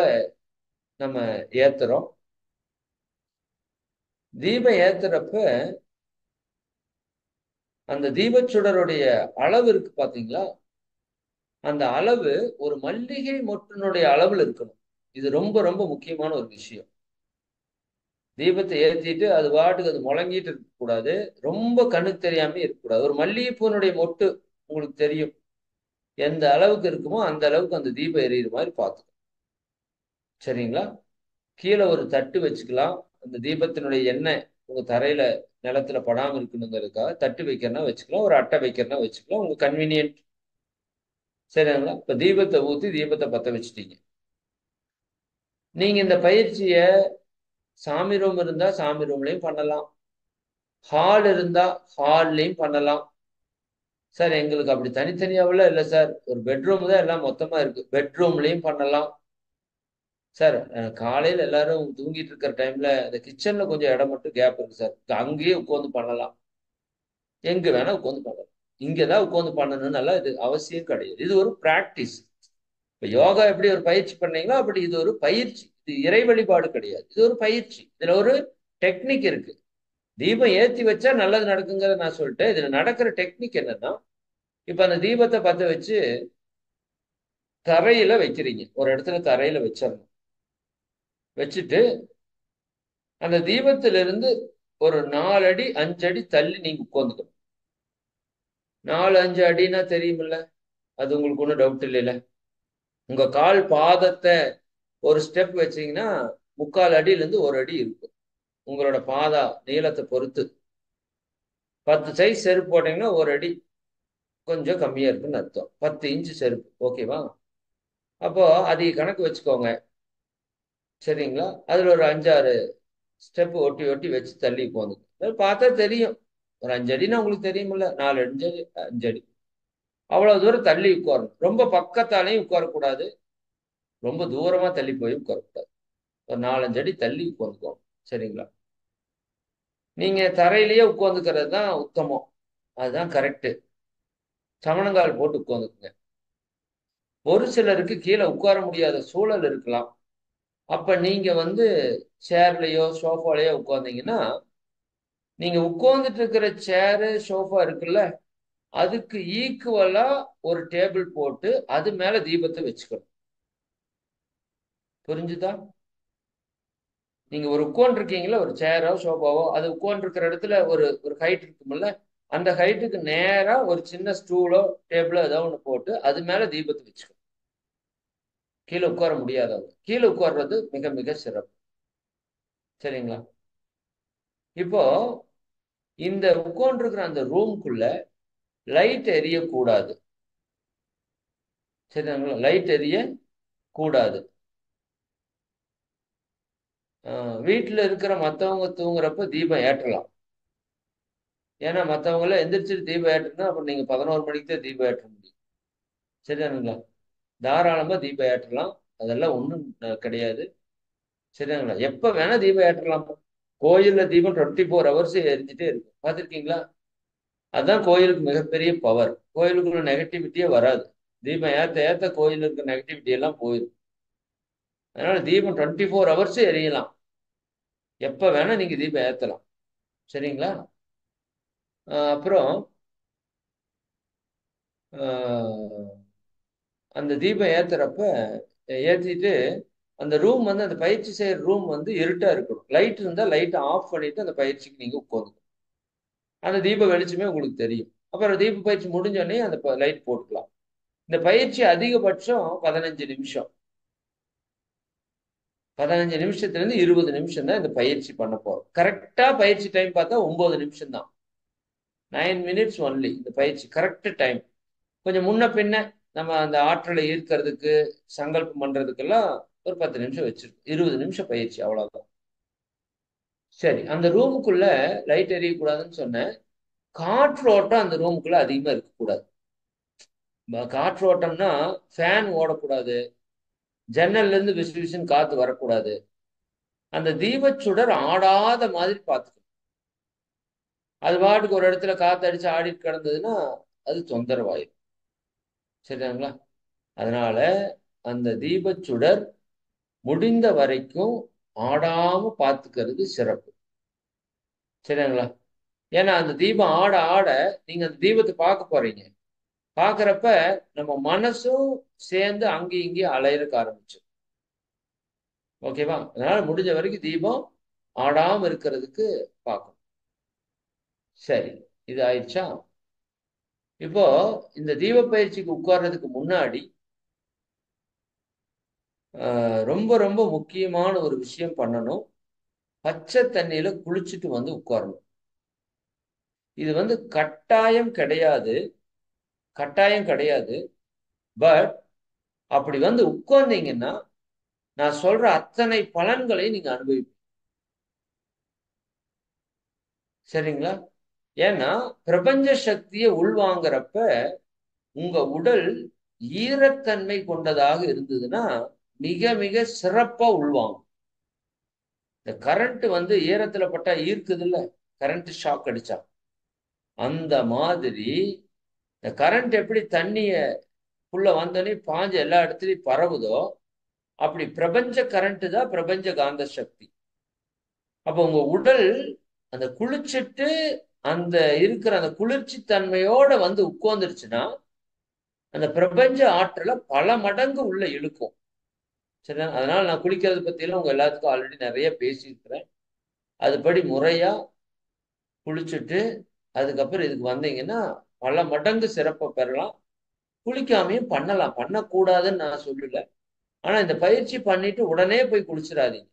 நம்ம ஏத்துறோம். தீபம் ஏத்துறப்ப அந்த தீபச்சுடருடைய அளவு இருக்கு பாத்தீங்களா? அந்த அளவு ஒரு மல்லிகை மொட்டினுடைய அளவுல இருக்கணும். இது ரொம்ப ரொம்ப முக்கியமான ஒரு விஷயம். தீபத்தை ஏத்திட்டு அது பாட்டுக்கு அது முழங்கிட்டு இருக்கக்கூடாது. ரொம்ப கண்ணுக்கு தெரியாம இருக்கக்கூடாது. ஒரு மல்லிகைப்பூனுடைய மொட்டு உங்களுக்கு தெரியும், எந்த அளவுக்கு இருக்குமோ அந்த அளவுக்கு அந்த தீபம் எரியுற மாதிரி பார்த்துக்கணும். சரிங்களா? கீழே ஒரு தட்டு வச்சுக்கலாம். அந்த தீபத்தினுடைய எண்ணெய் உங்க தரையில நிலத்துல படாம இருக்கணுங்கிறதுக்காக தட்டு வைக்கிறனா வச்சுக்கலாம், ஒரு அட்டை வைக்கிறனா வச்சுக்கலாம், உங்க கன்வீனியன்ட். சரிங்களா? இப்ப தீபத்தை ஊத்தி தீபத்தை பத்த வச்சுட்டீங்க. நீங்க இந்த பயிற்சிய சாமி ரூம் இருந்தா சாமி ரூம்லயும் பண்ணலாம், ஹால் இருந்தா ஹால்லையும் பண்ணலாம். சார் எங்களுக்கு அப்படி தனித்தனியாவெல்லாம் இல்லை சார், ஒரு பெட்ரூம் தான் எல்லாம் மொத்தமா இருக்கு, பெட்ரூம்லயும் பண்ணலாம். சார் காலையில எல்லாரும் தூங்கிட்டு இருக்கிற டைம்ல இந்த கிச்சன்ல கொஞ்சம் இடம் மட்டும் கேப் இருக்கு சார், அங்கேயே உட்காந்து பண்ணலாம். எங்க வேணா உட்காந்து பண்ணலாம். இங்கதான் உட்காந்து பண்ணணும்னால இது அவசியம் கிடையாது. இது ஒரு பிராக்டிஸ். இப்ப யோகா எப்படி ஒரு பயிற்சி பண்ணீங்களோ அப்படி இது ஒரு பயிற்சி. இது இறை வழிபாடு கிடையாது, இது ஒரு பயிற்சி. இதுல ஒரு டெக்னிக் இருக்கு. தீபம் ஏத்தி வச்சா நல்லது நடக்குங்கிறத நான் சொல்லிட்டேன். இதுல நடக்கிற டெக்னிக் என்னன்னா, இப்ப அந்த தீபத்தை பத்த வச்சு தரையில வைக்கிறீங்க. ஒரு இடத்துல தரையில வச்சிடணும். வச்சுட்டு அந்த தீபத்திலிருந்து ஒரு 4 அடி 5 அடி தள்ளி நீங்க உட்காந்துக்கணும். 4 5 அடின்னா தெரியுமில்ல? அது உங்களுக்கு ஒன்றும் டவுட் இல்லைல்ல? உங்க கால் பாதத்தை ஒரு ஸ்டெப் வச்சீங்கன்னா 3/4 அடியிலிருந்து 1 அடி இருக்கும். உங்களோட பாதா நீளத்தை பொறுத்து 10 சைஸ் செருப்பு போட்டீங்கன்னா 1 அடி கொஞ்சம் கம்மியா இருக்குன்னு அர்த்தம். 10 இன்ச்சு செருப்பு, ஓகேவா? அப்போ அதை கணக்கு வச்சுக்கோங்க. சரிங்களா? அதுல ஒரு 5 6 ஸ்டெப் ஒட்டி ஒட்டி வச்சு தள்ளி உட்காந்து பார்த்தா தெரியும். ஒரு 5 அடினா உங்களுக்கு தெரியுமில்ல? 4 5 அடி 5 அடி அவ்வளவு தூரம் தள்ளி உட்காரணும். ரொம்ப பக்கத்தாலையும் உட்காரக்கூடாது, ரொம்ப தூரமா தள்ளி போய் உட்காரக்கூடாது. ஒரு 4 5 அடி தள்ளி உட்காந்துக்கோங்க. சரிங்களா? நீங்க தரையிலேயே உட்காந்துக்கிறது தான் உத்தமம். அதுதான் கரெக்ட். சமணங்கால் போட்டு உட்காந்துக்குங்க. ஒரு சிலருக்கு கீழே உட்கார முடியாத சூழல் இருக்கலாம். அப்ப நீங்க வந்து சேர்லயோ சோஃபாலயோ உட்கார்ந்தீங்கன்னா, நீங்க உட்கார்ந்துட்டு இருக்கிற சேரு சோஃபா இருக்குல்ல, அதுக்கு ஈக்குவலா ஒரு டேபிள் போட்டு அது மேல தீபத்தை வச்சுக்கணும். புரிஞ்சுதா? நீங்க ஒரு உட்கார்ந்து இருக்கீங்களா, ஒரு சேரோ சோஃபாவோ, அது உட்கார்ந்து இருக்கிற இடத்துல ஒரு ஒரு ஹைட் இருக்கும்ல, அந்த ஹைட்டுக்கு நேரா ஒரு சின்ன ஸ்டூலோ டேபிளோ ஏதோ ஒன்று போட்டு அது மேல தீபத்தை வச்சுக்கணும். கீழே உட்கார முடியாதவங்க கீழே உட்கார்றது மிக மிக சிறப்பு. சரிங்களா? இப்போ இந்த உட்கார்ந்து இருக்கிற அந்த ரூம்குள்ள லைட் எரியக்கூடாது. சரிங்களா? லைட் எரிய கூடாது. வீட்டுல இருக்கிற மத்தவங்க தூங்குறப்ப தீபம் ஏற்றலாம். ஏன்னா மத்தவங்க எல்லாம் எந்திரிச்சிட்டு தீபம் ஏற்றணும், அப்புறம் நீங்க 11 மணிக்கு தான் தீபம் ஏற்ற முடியும். சரிதானுங்களா? தாராளமா தீபம் ஏற்றலாம். அதெல்லாம் ஒண்ணும் கிடையாது. சரிதானுங்களா? எப்ப வேணா தீபம் ஏற்றலாம். கோயில்ல தீபம் 24 ஹவர்ஸ் எரிஞ்சுட்டே இருக்கும், பார்த்திருக்கீங்களா? அதுதான் கோயிலுக்கு மிகப்பெரிய பவர். கோயிலுக்குள்ள நெகட்டிவிட்டியே வராது. தீபம் ஏத்த ஏத்த கோயிலுக்கு இருக்க நெகட்டிவிட்டி எல்லாம் போயிடும். அதனால தீபம் 24 ஹவர்ஸ் எரியலாம். எப்ப வேணா நீங்க தீபம் ஏத்தலாம். சரிங்களா? அப்புறம் ஆஹ் அந்த தீபம் ஏத்துறப்ப ஏத்திட்டு அந்த ரூம் வந்து, அந்த பயிற்சி செய்யற ரூம் வந்து இருட்டா இருக்கணும். லைட் இருந்தா லைட்டை ஆஃப் பண்ணிட்டு அந்த பயிற்சிக்கு நீங்க உட்காந்து அந்த தீப வெளிச்சமே உங்களுக்கு தெரியும். அப்புறம் தீப பயிற்சி முடிஞ்சோடனே அந்த லைட் போட்டுக்கலாம். இந்த பயிற்சி அதிகபட்சம் 15 நிமிஷம். 15 நிமிஷத்துல இருந்து 20 நிமிஷம் தான் இந்த பயிற்சி பண்ண போறோம். கரெக்டா பயிற்சி டைம் பார்த்தா 9 நிமிஷம் தான். 9 minutes ஒன்லி இந்த பயிற்சி கரெக்ட் டைம். கொஞ்சம் முன்ன பின்ன நம்ம அந்த ஆற்றலை ஈர்க்கிறதுக்கு, சங்கல்பம் பண்றதுக்கெல்லாம் ஒரு 10 நிமிஷம் வச்சிருக்கோம். 20 நிமிஷம் பயிற்சி, அவ்வளவுதான். சரி, அந்த ரூமுக்குள்ள லைட் எரியக்கூடாதுன்னு சொன்னேன். காற்றோட்டம் அந்த ரூமுக்குள்ள அதிகமா இருக்கக்கூடாது. காற்றோட்டம்னா ஃபேன் ஓடக்கூடாது, ஜன்னல்ல இருந்து விசு விசுன்னு காத்து வரக்கூடாது. அந்த தீபச்சுடர் ஆடாத மாதிரி பார்த்துக்கணும். அது பாட்டுக்கு ஒரு இடத்துல காத்து அடிச்சு ஆடிட்டு கிடந்ததுன்னா அது தொந்தரவாயிரும். சரிங்களா? அதனால அந்த தீபச்சுடர் முடிந்த வரைக்கும் ஆடாம பார்த்துக்கிறது சிறப்பு. சரிங்களா? ஏன்னா அந்த தீபம் ஆட ஆட நீங்க அந்த தீபத்தை பார்க்க போறீங்க. பார்க்கறப்ப நம்ம மனசும் சேர்ந்து அங்கேயும் இங்கேயும் அலையறக்க ஆரம்பிச்சு. ஓகேவா? அதனால முடிஞ்ச வரைக்கும் தீபம் ஆடாம இருக்கிறதுக்கு பார்க்கணும். சரி, இது ஆயிடுச்சா? இப்போ இந்த தீப பயிற்சிக்கு உட்கார்றதுக்கு முன்னாடி ரொம்ப ரொம்ப முக்கியமான ஒரு விஷயம் பண்ணணும். பச்சை தண்ணியில குளிச்சுட்டு வந்து உட்காரணும். இது வந்து கட்டாயம் கிடையாது, கட்டாயம் கிடையாது. பட் அப்படி வந்து உட்கார்ந்தீங்கன்னா நான் சொல்ற அத்தனை பலன்களையும் நீங்க அனுபவிப்பீங்க. சரிங்களா? ஏன்னா பிரபஞ்ச சக்தியை உள்வாங்கிறப்ப உங்க உடல் ஈரத்தன்மை கொண்டதாக இருந்ததுன்னா மிக மிக சிறப்பா உள்வாங்கும். இந்த கரண்ட் வந்து ஈரத்துல பட்டா ஈர்க்குது இல்ல, கரண்ட் ஷாக் அடிச்சா அந்த மாதிரி இந்த கரண்ட் எப்படி தண்ணிய உள்ள வந்தோடனே பாஞ்சு எல்லா இடத்துலயும் பரவுதோ, அப்படி பிரபஞ்ச கரண்ட் தான் பிரபஞ்ச காந்த சக்தி. அப்ப உங்க உடல் அந்த குளிச்சுட்டு அந்த இருக்கிற அந்த குளிர்ச்சி தன்மையோட வந்து உட்கார்ந்துருச்சுன்னா அந்த பிரபஞ்ச ஆற்றலை பல மடங்கு உள்ள இழுக்கும். சரி, அதனால நான் குளிக்கிறது பத்தியெல்லாம் உங்க எல்லாத்துக்கும் ஆல்ரெடி நிறைய பேசியிருக்கிறேன். அதுபடி முறையா குளிச்சுட்டு அதுக்கப்புறம் இதுக்கு வந்தீங்கன்னா பல மடங்கு சிறப்பை பெறலாம். குளிக்காமையும் பண்ணலாம், பண்ணக்கூடாதுன்னு நான் சொல்லல. ஆனா இந்த பயிற்சி பண்ணிட்டு உடனே போய் குளிச்சிடாதீங்க.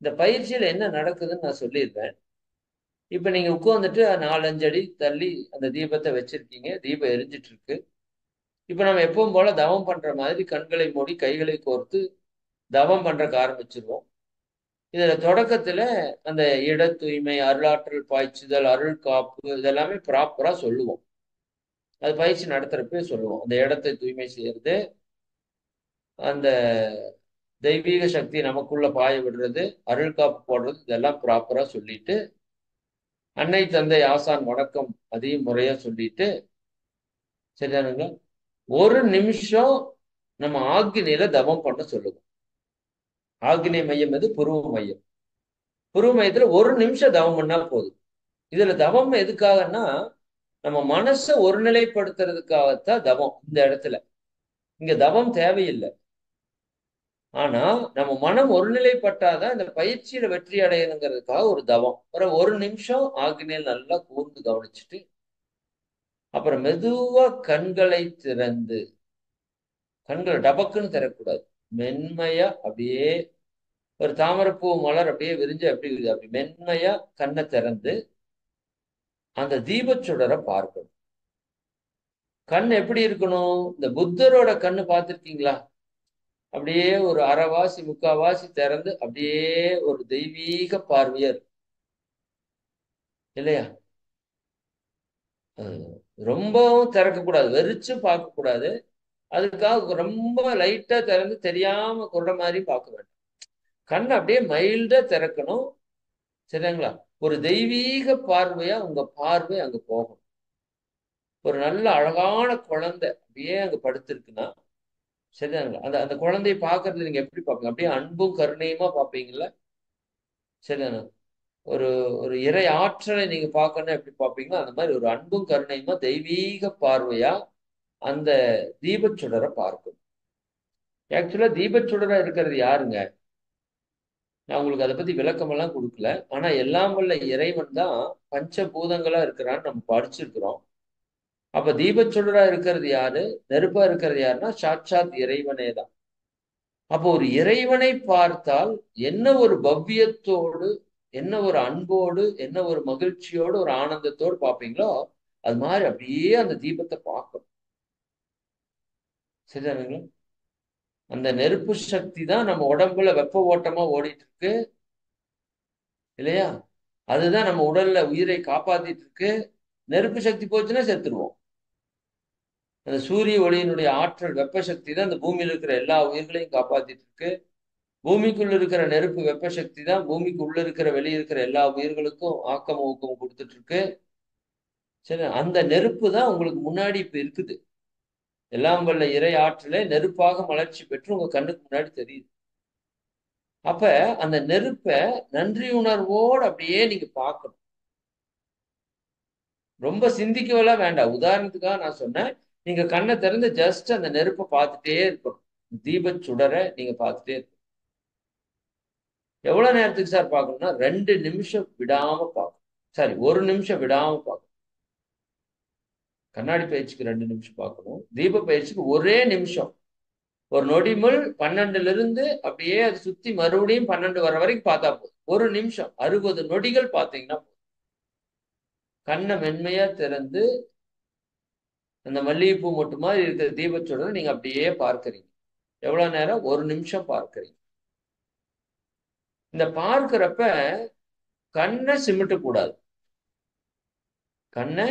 இந்த பயிற்சியில என்ன நடக்குதுன்னு நான் சொல்லியிருப்பேன். இப்ப நீங்க உட்கார்ந்துட்டு 4-5 அடி தள்ளி அந்த தீபத்தை வச்சிருக்கீங்க, தீபம் எரிஞ்சிட்டு இருக்கு. இப்ப நம்ம எப்பவும் போல தவம் பண்ற மாதிரி கண்களை மூடி கைகளை கோர்த்து தவம் பண்றக்கு ஆரம்பிச்சிருவோம். இதுல தொடக்கத்துல அந்த இட தூய்மை, அருளாற்றல் பாய்ச்சுதல், அருள் காப்பு இதெல்லாமே ப்ராப்பரா சொல்லுவோம். அது பயிற்சி நடத்துறப்பே சொல்லுவோம். அந்த இடத்தை தூய்மை செய்யறது, அந்த தெய்வீக சக்தி நமக்குள்ள பாய விடுறது, அருள் காப்பு போடுறது, இதெல்லாம் ப்ராப்பரா சொல்லிட்டு அன்னை தந்தை ஆசான் வணக்கம் அதையும் முறையா சொல்லிட்டு, சரிதானுங்களா? ஒரு நிமிஷம் நம்ம ஆக்னியில தவம் பண்ண சொல்லுவோம். ஆக்னி மையம் எது? புருவ மையம். புருவ மையத்துல ஒரு நிமிஷம் தவம் பண்ணா போதும். இதுல தவம் எதுக்காகன்னா நம்ம மனசை ஒருநிலைப்படுத்துறதுக்காகத்தான் தவம். இந்த இடத்துல இங்க தவம் தேவையில்லை. ஆனா நம்ம மனம் ஒருநிலைப்பட்டாதான் இந்த பயிற்சியில வெற்றி அடையணுங்கிறதுக்காக ஒரு தவம். ஒரு நிமிஷம் ஆக்னியில் நல்லா கூர்ந்து கவனிச்சுட்டு அப்புறம் மெதுவா கண்களை திறந்து, கண்களை டபக்குன்னு திறக்கூடாது, மென்மையா அப்படியே ஒரு தாமரைப்பூ மலர் அப்படியே விரிஞ்சு அப்படி அப்படி மென்மையா கண்ணை திறந்து அந்த தீபச்சுடரை பார்க்கணும். கண் எப்படி இருக்கணும்? இந்த புத்தரோட கண்ணு பார்த்திருக்கீங்களா? அப்படியே ஒரு அரைவாசி முக்காவாசி திறந்து அப்படியே ஒரு தெய்வீக பார்வையர் இல்லையா? ரொம்பவும் திறக்கக்கூடாது, வெறிச்சு பார்க்க கூடாது. அதுக்காக ரொம்ப லைட்டா திறந்து தெரியாம குருட மாதிரி பார்க்க வேண்டாம். கண் அப்படியே மைல்டா திறக்கணும். சரிங்களா? ஒரு தெய்வீக பார்வையா உங்க பார்வை அங்க போகணும். ஒரு நல்ல அழகான குழந்தை அப்படியே அங்க படுத்திருக்குன்னா, சரிதாங்களா? அந்த அந்த குழந்தைய பாக்குறது நீங்க எப்படி பார்ப்பீங்க? அப்படியே அன்பும் கருணையுமா பார்ப்பீங்கல்ல? சரிதானா? ஒரு ஒரு இறை ஆற்றலை நீங்க பார்க்கணும் எப்படி பார்ப்பீங்களோ அந்த மாதிரி ஒரு அன்பும் கருணையுமா தெய்வீக பார்வையா அந்த தீபச்சுடரை பார்க்கணும். ஆக்சுவலா தீபச்சுடரா இருக்கிறது யாருங்க? நான் உங்களுக்கு அதை பத்தி விளக்கம் எல்லாம் கொடுக்கல. ஆனா எல்லாம் வல்ல இறைவன் தான் பஞ்சபூதங்களா இருக்கிறான்னு நம்ம படிச்சிருக்கிறோம். அப்ப தீபச்சுடரா இருக்கிறது யாரு? நெருப்பா இருக்கிறது யாருன்னா சாட்சாத் இறைவனே தான். அப்போ ஒரு இறைவனை பார்த்தால் என்ன ஒரு பவ்யத்தோடு, என்ன ஒரு அன்போடு, என்ன ஒரு மகிழ்ச்சியோடு, ஒரு ஆனந்தத்தோடு பார்ப்பீங்களோ அது மாதிரி அப்படியே அந்த தீபத்தை பார்க்கணும். சரிதானுங்களா? அந்த நெருப்பு சக்தி தான் நம்ம உடம்புல வெப்ப ஓட்டமா ஓடிட்டு இருக்கு இல்லையா? அதுதான் நம்ம உடல்ல உயிரை காப்பாத்திட்டு இருக்கு. நெருப்பு சக்தி போச்சுன்னா செத்துருவோம். அந்த சூரிய ஒளியினுடைய ஆற்றல் வெப்ப சக்தி தான் இந்த பூமியில இருக்கிற எல்லா உயிர்களையும் காப்பாத்திட்டு இருக்கு. பூமிக்குள்ள இருக்கிற நெருப்பு வெப்ப சக்தி தான் பூமிக்கு உள்ள இருக்கிற வெளியே இருக்கிற எல்லா உயிர்களுக்கும் ஆக்கம் ஊக்கம் கொடுத்துட்டு இருக்கு. சரி, அந்த நெருப்பு தான் உங்களுக்கு முன்னாடி இப்ப இருக்குது. எல்லாம் வல்ல இறை ஆற்றலே நெருப்பாக மலர்ச்சி பெற்று உங்க கண்ணுக்கு முன்னாடி தெரியுது. அப்ப அந்த நெருப்ப நன்றி உணர்வோடு அப்படியே நீங்க பார்க்கணும். ரொம்ப சிந்திக்கவெல்லாம் வேண்டாம். உதாரணத்துக்காக நான் சொன்னேன், நீங்க கண்ணை திறந்து ஜஸ்ட் அந்த நெருப்பை பார்த்துட்டே இருக்கணும். தீப சுடரை நீங்க பார்த்துட்டே இருக்கணும். எவ்வளவு நேரத்துக்கு சார் பார்க்கணும்னா 2 நிமிஷம் விடாம பார்க்கணும். சாரி, 1 நிமிஷம் விடாம பார்க்கணும். கண்ணாடி பயிற்சிக்கு 2 நிமிஷம் பார்க்கணும். தீப பயிற்சிக்கு ஒரே நிமிஷம். ஒரு நொடிமுள் 12ல இருந்து அப்படியே அது சுத்தி மறுபடியும் 12 வர வரைக்கும் பார்த்தா போதும். 1 நிமிஷம் 60 நொடிகள் பார்த்தீங்கன்னா கண்ணை மென்மையா திறந்து அந்த மல்லிகைப்பூ மொட்டு மாதிரி இருக்கிற தீபச்சுடரை நீங்க அப்படியே பார்க்கறீங்க. எவ்வளவு நேரம்? 1 நிமிஷம் பார்க்கறீங்க. இந்த பார்க்கிறப்ப கண்ணை சிமிட்டக்கூடாது. கண்ணை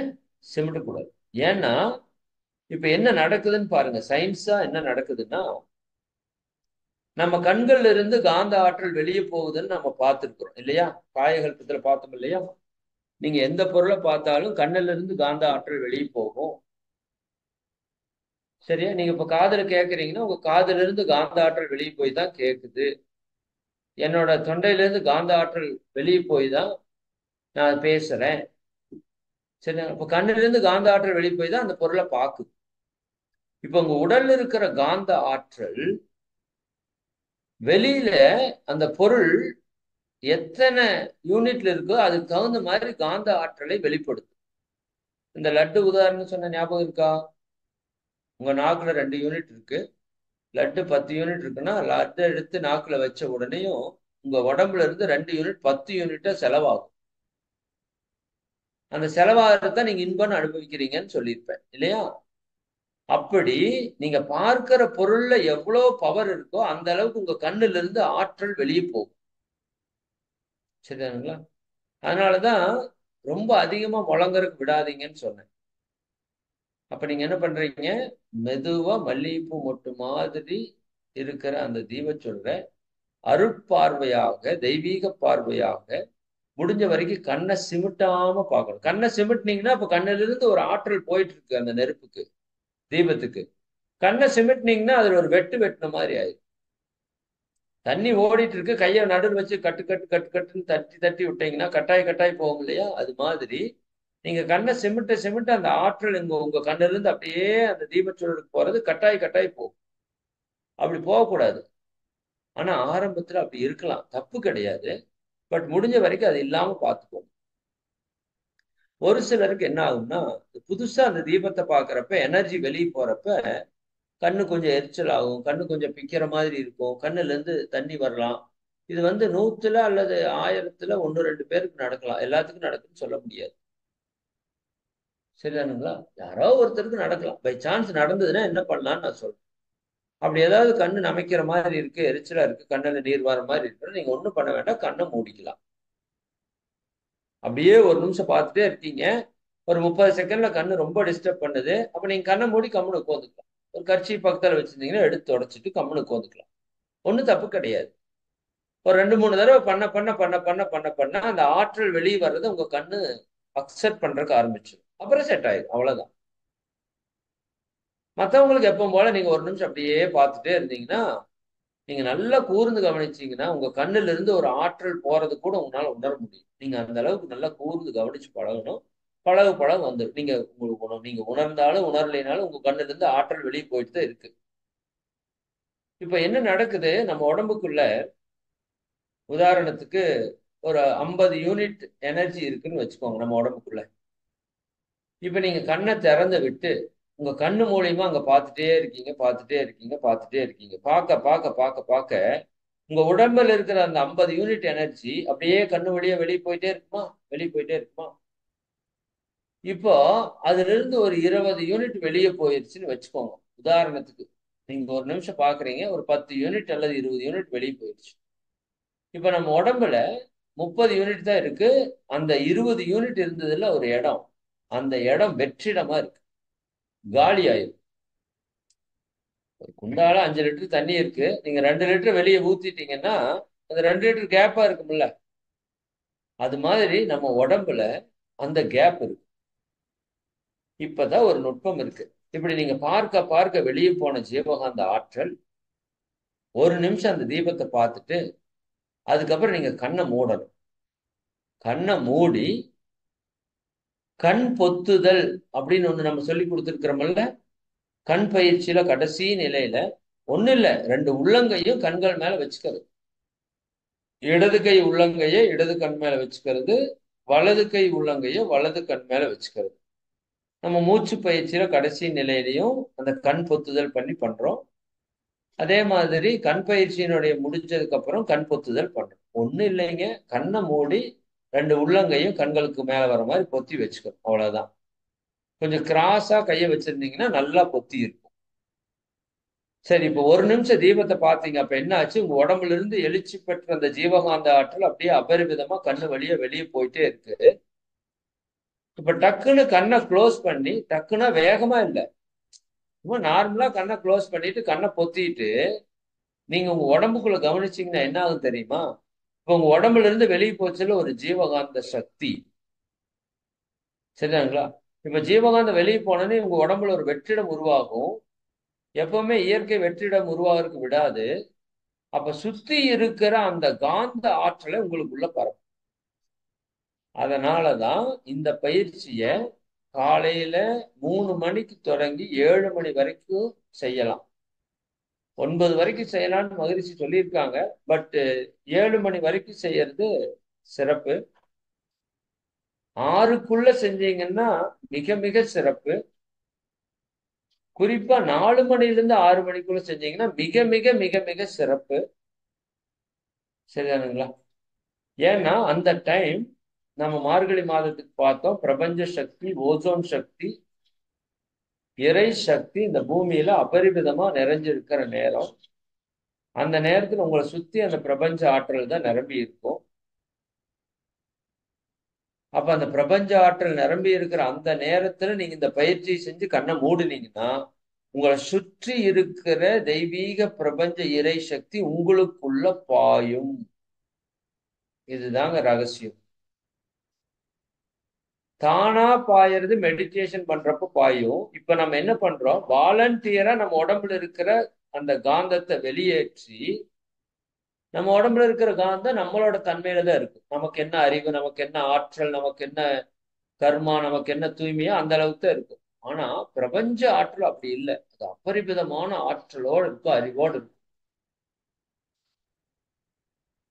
சிமிட்டக்கூடாது. ஏன்னா இப்ப என்ன நடக்குதுன்னு பாருங்க. சயின்ஸா என்ன நடக்குதுன்னா, நம்ம கண்கள்ல இருந்து காந்த ஆற்றல் வெளியே போகுதுன்னு நம்ம பார்த்திருக்கிறோம் இல்லையா? காயகல்பத்துல பார்த்தோம் இல்லையா? நீங்க எந்த பொருளை பார்த்தாலும் கண்ணுல இருந்து காந்த ஆற்றல் வெளியே போகும். சரியா? நீங்க இப்ப காதுல கேட்கறீங்கன்னா உங்க காதுல இருந்து காந்த ஆற்றல் வெளியே போய் தான் கேட்குது. என்னோட தொண்டையில இருந்து காந்த ஆற்றல் வெளியே போய் தான் நான் பேசுறேன். சரி, இப்ப கண்ணுல இருந்து காந்த ஆற்றல் வெளியே போய் தான் அந்த பொருளை பார்க்குது. இப்ப உங்க உடல்ல இருக்கிற காந்த ஆற்றல் வெளியில அந்த பொருள் எத்தனை யூனிட்ல இருக்கோ அதுக்கு தகுந்த மாதிரி காந்த ஆற்றலை வெளிப்படுத்தும். இந்த லட்டு உதாரணம் சொன்ன ஞாபகம் இருக்கா? உங்க நாக்குல 2 யூனிட் இருக்கு. லட்டு 10 யூனிட் இருக்குன்னா லட்டு எடுத்து நாக்குல வச்ச உடனேயும் உங்க உடம்புல இருந்து 2 யூனிட் 10 யூனிட்டா செலவாகும். அந்த செலவாகத்தான் நீங்க இன்பம் அனுபவிக்கிறீங்கன்னு சொல்லியிருப்பேன் இல்லையா? அப்படி நீங்க பார்க்கிற பொருள்ல எவ்வளவு பவர் இருக்கோ அந்த அளவுக்கு உங்க கண்ணுல இருந்து ஆற்றல் வெளியே போகும். சரிதானுங்களா? அதனாலதான் ரொம்ப அதிகமா முழங்கறதுக்கு விடாதீங்கன்னு சொன்னேன். அப்ப நீங்க என்ன பண்றீங்க? மெதுவா மல்லிகைப்பூ மொட்டு மாதிரி இருக்கிற அந்த தீபச்சுடரை அருட்பார்வையாக தெய்வீக பார்வையாக முடிஞ்ச வரைக்கும் கண்ணை சிமிட்டாம பார்க்கணும். கண்ணை சிமிட்டினீங்கன்னா அப்ப கண்ணில இருந்து ஒரு ஆற்றல் போயிட்டு இருக்கு அந்த நெருப்புக்கு, தீபத்துக்கு. கண்ணை சிமிட்டினீங்கன்னா அதுல ஒரு வெட்டு வெட்டின மாதிரி ஆயிடும். தண்ணி ஓடிட்டு இருக்கு, கையை நடுவில் வச்சு கட்டு கட்டு கட்டு கட்டுன்னு தட்டி தட்டி விட்டீங்கன்னா கட்டாய் கட்டாய் போகும் இல்லையா? அது மாதிரி நீங்க கண்ணை சிமிட்ட சிமிட்ட அந்த ஆற்றல் உங்க கண்ணுல இருந்து அப்படியே அந்த தீபச்சூழலுக்கு போறது கட்டாய் கட்டாய் போகும். அப்படி போகக்கூடாது. ஆனா ஆரம்பத்துல அப்படி இருக்கலாம், தப்பு கிடையாது. பட் முடிஞ்ச வரைக்கும் அது இல்லாம பார்த்துக்கோங்க. ஒரு சிலருக்கு என்ன ஆகும்னா, புதுசா அந்த தீபத்தை பார்க்கறப்ப எனர்ஜி வெளியே போறப்ப கண்ணு கொஞ்சம் எரிச்சல் ஆகும், கண்ணு கொஞ்சம் பிக்கிற மாதிரி இருக்கும், கண்ணுல இருந்து தண்ணி வரலாம். இது 100ல அல்லது 1000த்துல 1 2 பேருக்கு நடக்கலாம். எல்லாத்துக்கும் நடக்குன்னு சொல்ல முடியாது. சரிதானுங்களா? யாரோ ஒருத்தருக்கு நடக்கலாம். பை சான்ஸ் நடந்ததுன்னா என்ன பண்ணலாம்னு நான் சொல்றேன். அப்படி ஏதாவது கண்ணு நமைக்கிற மாதிரி இருக்கு, எரிச்சலா இருக்கு, கண்ணுல நீர் வர மாதிரி இருக்கு, நீங்க ஒண்ணும் பண்ண வேண்டாம், கண்ணை மூடிக்கலாம். அப்படியே ஒரு நிமிஷம் பார்த்துட்டே இருக்கீங்க. ஒரு 30 செகண்ட்ல கண்ணு ரொம்ப டிஸ்டர்ப் பண்ணுது. அப்ப நீங்க கண்ணை மூடி கம்முனு உட்காந்துக்கலாம். ஒரு கர்ச்சீப் பக்கத்துல வச்சிருந்தீங்கன்னா எடுத்து தொடச்சிட்டு கம்முனு உட்காந்துக்கலாம். ஒண்ணும் தப்பு கிடையாது. ஒரு 2-3 தடவை பண்ண பண்ண பண்ண பண்ண பண்ண பண்ண அந்த ஆற்றல் வெளியே வர்றது உங்க கண்ணு அக்செப்ட் பண்றதுக்கு ஆரம்பிச்சிடும். அப்புறம் செட் ஆயிடும். அவ்வளவுதான். மற்றவங்களுக்கு எப்பவும் போல நீங்க ஒரு நிமிஷம் அப்படியே பார்த்துட்டே இருந்தீங்கன்னா, நீங்க நல்லா கூர்ந்து கவனிச்சீங்கன்னா உங்க கண்ணுல இருந்து ஒரு ஆற்றல் போறது கூட உங்களால உணர முடியும். நீங்க அந்த அளவுக்கு நல்லா கூர்ந்து கவனிச்சு பழகணும். பழக பழக வந்துடும். நீங்க உங்களுக்கு நீங்க உணர்ந்தாலும் உணரலைனாலும் உங்க கண்ணுல இருந்து ஆற்றல் வெளியே போயிட்டு தான் இருக்கு. இப்ப என்ன நடக்குது நம்ம உடம்புக்குள்ள? உதாரணத்துக்கு ஒரு 50 யூனிட் எனர்ஜி இருக்குன்னு வச்சுக்கோங்க நம்ம உடம்புக்குள்ள. இப்ப நீங்க கண்ணை திறந்து விட்டு உங்க கண்ணு மூலியமா அங்க பார்த்துட்டே இருக்கீங்க, பார்த்துட்டே இருக்கீங்க, பார்த்துட்டே இருக்கீங்க. பார்க்க பார்க்க பார்க்க பார்க்க உங்க உடம்புல இருக்கிற அந்த 50 யூனிட் எனர்ஜி அப்படியே கண்ணு வழியா வெளியே போயிட்டே இருக்குமா? வெளியே போயிட்டே இருக்குமா? இப்போ அதுல இருந்து ஒரு 20 யூனிட் வெளியே போயிருச்சுன்னு வச்சுக்கோங்க. உதாரணத்துக்கு நீங்க ஒரு நிமிஷம் பாக்குறீங்க, ஒரு 10 யூனிட் அல்லது 20 யூனிட் வெளியே போயிருச்சு. இப்ப நம்ம உடம்புல 30 யூனிட் தான் இருக்கு. அந்த 20 யூனிட் இருந்ததுல ஒரு இடம், அந்த இடம் வெற்றிடமா இருக்கு, காலி ஆயிரும். ஒரு குண்டால 5 லிட்டர் தண்ணி இருக்கு, நீங்க 2 லிட்டர் வெளியே ஊத்திட்டீங்கன்னா அந்த 2 லிட்டர் கேப்பா இருக்கும்ல. அது மாதிரி நம்ம உடம்புல அந்த கேப் இருக்கு. இப்பதான் ஒரு நுட்பம் இருக்கு. இப்படி நீங்க பார்க்க பார்க்க வெளியே போன ஜீவகாந்த ஆற்றல் ஒரு நிமிஷம் அந்த தீபத்தை பார்த்துட்டு அதுக்கப்புறம் நீங்க கண்ணை மூடணும். கண்ணை மூடி கண் பொத்துதல் அப்படின்னு ஒண்ணு நம்ம சொல்லி கொடுத்துருக்கிறோம்ல. கண் பயிற்சியில கடைசி நிலையில ஒண்ணு இல்ல, 2 உள்ளங்கையும் கண்கள் மேல வச்சுக்கிறது. இடது கை உள்ளங்கையை இடது கண் மேல வச்சுக்கிறது, வலது கை உள்ளங்கையை வலது கண் மேல வச்சுக்கிறது. நம்ம மூச்சு பயிற்சியில கடைசி நிலையிலையும் அந்த கண் பொத்துதல் பண்ணி பண்றோம். அதே மாதிரி கண் பயிற்சியினுடைய முடிஞ்சதுக்கு அப்புறம் கண் பொத்துதல் பண்றோம். ஒண்ணு இல்லைங்க, கண்ணை மூடி 2 உள்ளங்கையும் கண்களுக்கு மேல வர மாதிரி பொத்தி வச்சுக்கணும். அவ்வளவுதான். கொஞ்சம் கிராஸா கையை வச்சிருந்தீங்கன்னா நல்லா பொத்தி இருக்கும். சரி, இப்ப ஒரு நிமிஷம் தீபத்தை பார்த்தீங்க. அப்ப என்ன ஆச்சு? உங்க உடம்புல இருந்து எழுச்சி பெற்ற அந்த ஜீவகாந்த ஆற்றல் அப்படியே அபரிவிதமா கண்ணு வழியா வெளியே போயிட்டே இருக்கு. இப்ப டக்குன்னு கண்ணை க்ளோஸ் பண்ணி, டக்குன்னா வேகமா இல்லை, சும்மா நார்மலா கண்ணை க்ளோஸ் பண்ணிட்டு கண்ணை பொத்திட்டு நீங்க உங்க உடம்புக்குள்ள கவனிச்சீங்கன்னா என்ன ஆகும் தெரியுமா? இப்ப உங்க உடம்புல இருந்து வெளியே போச்சுல ஒரு ஜீவகாந்த சக்தி. சரிதாங்களா? இப்ப ஜீவகாந்தம் வெளியே போனோன்னே உங்க உடம்புல ஒரு வெற்றிடம் உருவாகும். எப்பவுமே இயற்கை வெற்றிடம் உருவாகிறதுக்கு விடாது. அப்ப சுத்தி இருக்கிற அந்த காந்த ஆற்றலை உங்களுக்குள்ள பரப்பும். அதனாலதான் இந்த பயிற்சிய காலையில 3 மணிக்கு தொடங்கி 7 மணி வரைக்கும் செய்யலாம். 9 வரைக்கும் செய்யலாம்னு மகிழ்ச்சி சொல்லியிருக்காங்க. பட் 7 மணி வரைக்கும் செய்யறது சிறப்பு. 6க்குள்ள செஞ்சீங்கன்னா மிக மிக சிறப்பு. குறிப்பா 4 மணிலிருந்து 6 மணிக்குள்ள செஞ்சீங்கன்னா மிக மிக மிக மிக சிறப்பு. சரிதானுங்களா? ஏன்னா அந்த டைம் நம்ம மார்கழி மாதத்துக்கு பார்த்தோம், பிரபஞ்ச சக்தி, ஓசோன் சக்தி, இறை சக்தி இந்த பூமியில அபரிவிதமா நிறைஞ்சிருக்கிற நேரம். அந்த நேரத்துல உங்களை சுத்தி அந்த பிரபஞ்ச ஆற்றல் தான் நிரம்பி இருக்கும். அப்ப அந்த பிரபஞ்ச ஆற்றல் நிரம்பி இருக்கிற அந்த நேரத்துல நீங்க இந்த பயிற்சியை செஞ்சு கண்ணை மூடுனீங்கன்னா உங்களை சுற்றி இருக்கிற தெய்வீக பிரபஞ்ச இறை சக்தி உங்களுக்குள்ள பாயும். இதுதாங்க ரகசியம். தானா பாயறது மெடிடேஷன் பண்றப்ப பாயும். இப்ப நம்ம என்ன பண்றோம்? வாலண்டியரா நம்ம உடம்புல இருக்கிற அந்த காந்தத்தை வெளியேற்றி, நம்ம உடம்புல இருக்கிற காந்தம் நம்மளோட தன்மையில தான் இருக்கு. நமக்கு என்ன அறிவு, நமக்கு என்ன ஆற்றல், நமக்கு என்ன கர்மா, நமக்கு என்ன தூய்மையோ அந்த அளவுக்கு தான் இருக்கும். ஆனா பிரபஞ்ச ஆற்றல் அப்படி இல்லை. அது அபரிமிதமான ஆற்றலோடு இருக்கும், அறிவோடு இருக்கும்.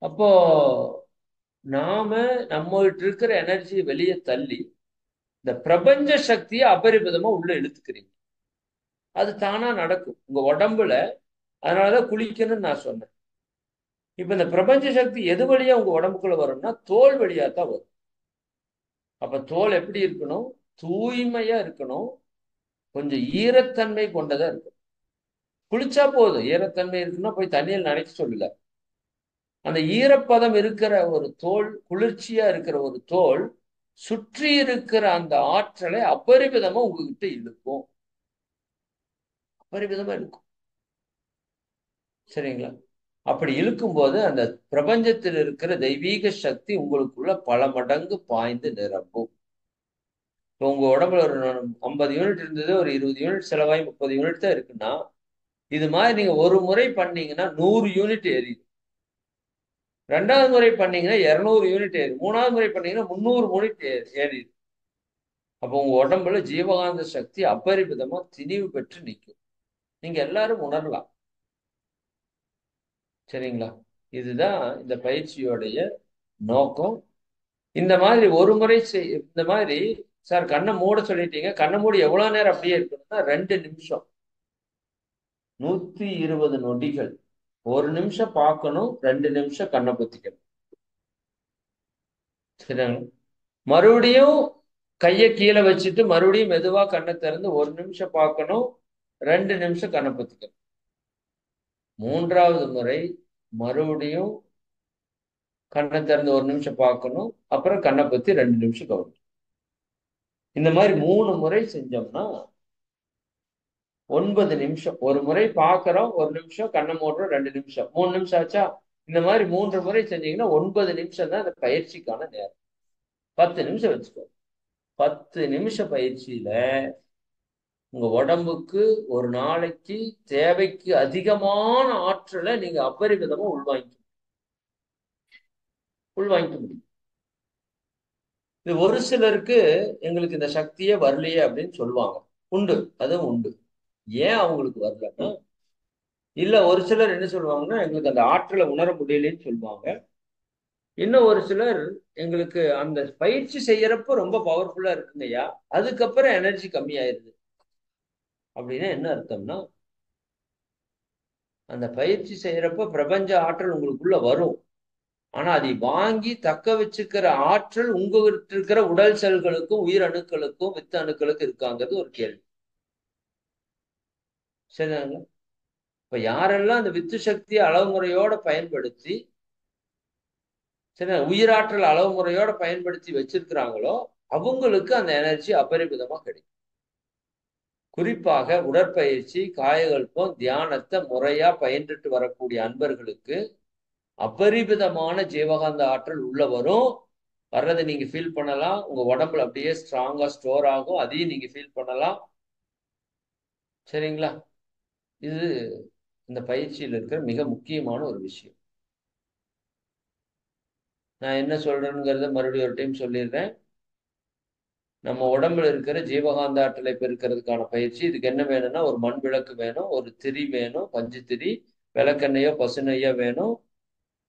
அப்போ நாம நம்மகிட்ட இருக்கிற எனர்ஜியை வெளியே தள்ளி இந்த பிரபஞ்ச சக்தியை அபரிமிதமா உள்ள இழுத்துக்கிறீங்க. அது தானா நடக்கும் உங்க உடம்புல. அதனாலதான் குளிக்கணும்னு நான் சொன்னேன். இப்ப இந்த பிரபஞ்ச சக்தி எது வழியா உங்க உடம்புக்குள்ள வரும்னா தோல் வழியா தான் வரும். அப்ப தோல் எப்படி இருக்கணும்? தூய்மையா இருக்கணும், கொஞ்சம் ஈரத்தன்மை கொண்டதா இருக்கணும். குளிச்சா போதும். ஈரத்தன்மை இருக்குன்னா போய் தண்ணியில் நனைக்க சொல்லல. அந்த ஈரப்பதம் இருக்கிற ஒரு தோல், குளிர்ச்சியா இருக்கிற ஒரு தோல் சுற்றி இருக்கிற அந்த ஆற்றலை அபரிமிதமா உங்ககிட்ட இழுக்கும். அபரிமிதமா இருக்கும். சரிங்களா? அப்படி இழுக்கும்போது அந்த பிரபஞ்சத்தில் இருக்கிற தெய்வீக சக்தி உங்களுக்குள்ள பல மடங்கு பாய்ந்து நிரம்பும். இப்போ உங்க உடம்புல ஒரு 50 யூனிட் இருந்தது, ஒரு 20 யூனிட் செலவாகி 30 யூனிட் தான் இருக்குன்னா, இது மாதிரி நீங்க ஒரு முறை பண்ணீங்கன்னா 100 யூனிட் ஏறிடும். 2வது முறை பண்ணீங்கன்னா 200 யூனிட் ஏறும். 3வது முறை பண்ணீங்கன்னா 300 யூனிட் ஏறிடும். அப்போ உங்க உடம்புல ஜீவகாந்த சக்தி அபரிமிதமா திணிவு பெற்று நிற்கும். நீங்க எல்லாரும் உணரலாம். சரிங்களா? இதுதான் இந்த பயிற்சியோடைய நோக்கம். இந்த மாதிரி ஒரு முறை இந்த மாதிரி சார் கண்ணை மூட சொல்லிட்டீங்க. கண்ணை மூடி எவ்வளவு நேரம் அப்படியே இருக்கணும்னா 2 நிமிஷம், 120 நொடிகள். 1 நிமிஷம் பார்க்கணும், 2 நிமிஷம் கண்ணை பொத்திக்கணும். சரிங்களா? மறுபடியும் கையை கீழே வச்சுட்டு மறுபடியும் மெதுவா கண்ணை திறந்து 1 நிமிஷம் பார்க்கணும், 2 நிமிஷம் கண்ணை பொத்திக்கணும். 3வது முறை மறுபடியும் கண்ணை திறந்து 1 நிமிஷம் பார்க்கணும், அப்புறம் கண்ணை பொத்தி 2 நிமிஷம் கவனிக்கணும். இந்த மாதிரி 3 முறை செஞ்சோம்னா 9 நிமிஷம். ஒரு முறை பார்க்கிறோம், 1 நிமிஷம் கண்ணை மூடுறோம், 2 நிமிஷம், 3 நிமிஷம் ஆச்சா? இந்த மாதிரி 3 முறை செஞ்சீங்கன்னா 9 நிமிஷம் தான் இந்த பயிற்சிக்கான நேரம். 10 நிமிஷம் வச்சுக்கோ. 10 நிமிஷ பயிற்சியில உங்க உடம்புக்கு ஒரு நாளைக்கு தேவைக்கு அதிகமான ஆற்றலை நீங்க அபரிமிதமா உள்வாங்கிக்க முடியும். இது ஒரு சிலருக்கு எங்களுக்கு இந்த சக்தியே வரலையே அப்படின்னு சொல்லுவாங்க. உண்டு, அதுவும் உண்டு. ஏன் அவங்களுக்கு வரலன்னா, இல்ல ஒரு சிலர் என்ன சொல்லுவாங்கன்னா, எங்களுக்கு அந்த ஆற்றலை உணர முடியலன்னு சொல்லுவாங்க. இன்னும் ஒரு சிலர் எங்களுக்கு அந்த பயிற்சி செய்யறப்ப ரொம்ப பவர்ஃபுல்லா இருக்குங்கய்யா, அதுக்கப்புறம் எனர்ஜி கம்மியாயிருது. அப்படின்னா என்ன அர்த்தம்னா, அந்த பயிற்சி செய்யறப்ப பிரபஞ்ச ஆற்றல் உங்களுக்குள்ள வரும். ஆனா அதை வாங்கி தக்க வச்சுக்கிற ஆற்றல் உங்ககிட்ட இருக்கிற உடல் செல்களுக்கும் உயிர் அணுக்களுக்கும் வித்து அணுக்களுக்கும் இருக்காங்கிறது ஒரு கேள்வி. சரிங்களா? இப்ப யாரெல்லாம் அந்த வித்து சக்தியை அளவு முறையோட பயன்படுத்தி, சரி, உயிராற்றல் அளவு முறையோட பயன்படுத்தி வச்சிருக்கிறாங்களோ அவங்களுக்கு அந்த எனர்ஜி அபரிமிதமா கிடைக்கும். குறிப்பாக உடற்பயிற்சி, காயகல்பம், தியானத்தை முறையா பயின்றுட்டு வரக்கூடிய அன்பர்களுக்கு அபரிமிதமான ஜீவகாந்த ஆற்றல் உள்ள வரும். வர்றதை நீங்க ஃபீல் பண்ணலாம். உங்க உடம்புல அப்படியே ஸ்ட்ராங்கா ஸ்டோர் ஆகும். அதையும் நீங்க ஃபீல் பண்ணலாம். சரிங்களா? இது இந்த பயிற்சியில் இருக்கிற மிக முக்கியமான ஒரு விஷயம். நான் என்ன சொல்றேங்கிறத மறுபடியும் ஒரு டைம் சொல்லிடுறேன். நம்ம உடம்புல இருக்கிற ஜீவகாந்த ஆற்றலை பெருக்கிறதுக்கான பயிற்சி. இதுக்கு என்ன வேணும்னா, ஒரு மண் விளக்கு வேணும், ஒரு திரி வேணும், பஞ்சு திரி, விளக்கெண்ணெயோ பசுநெய்யோ வேணும்.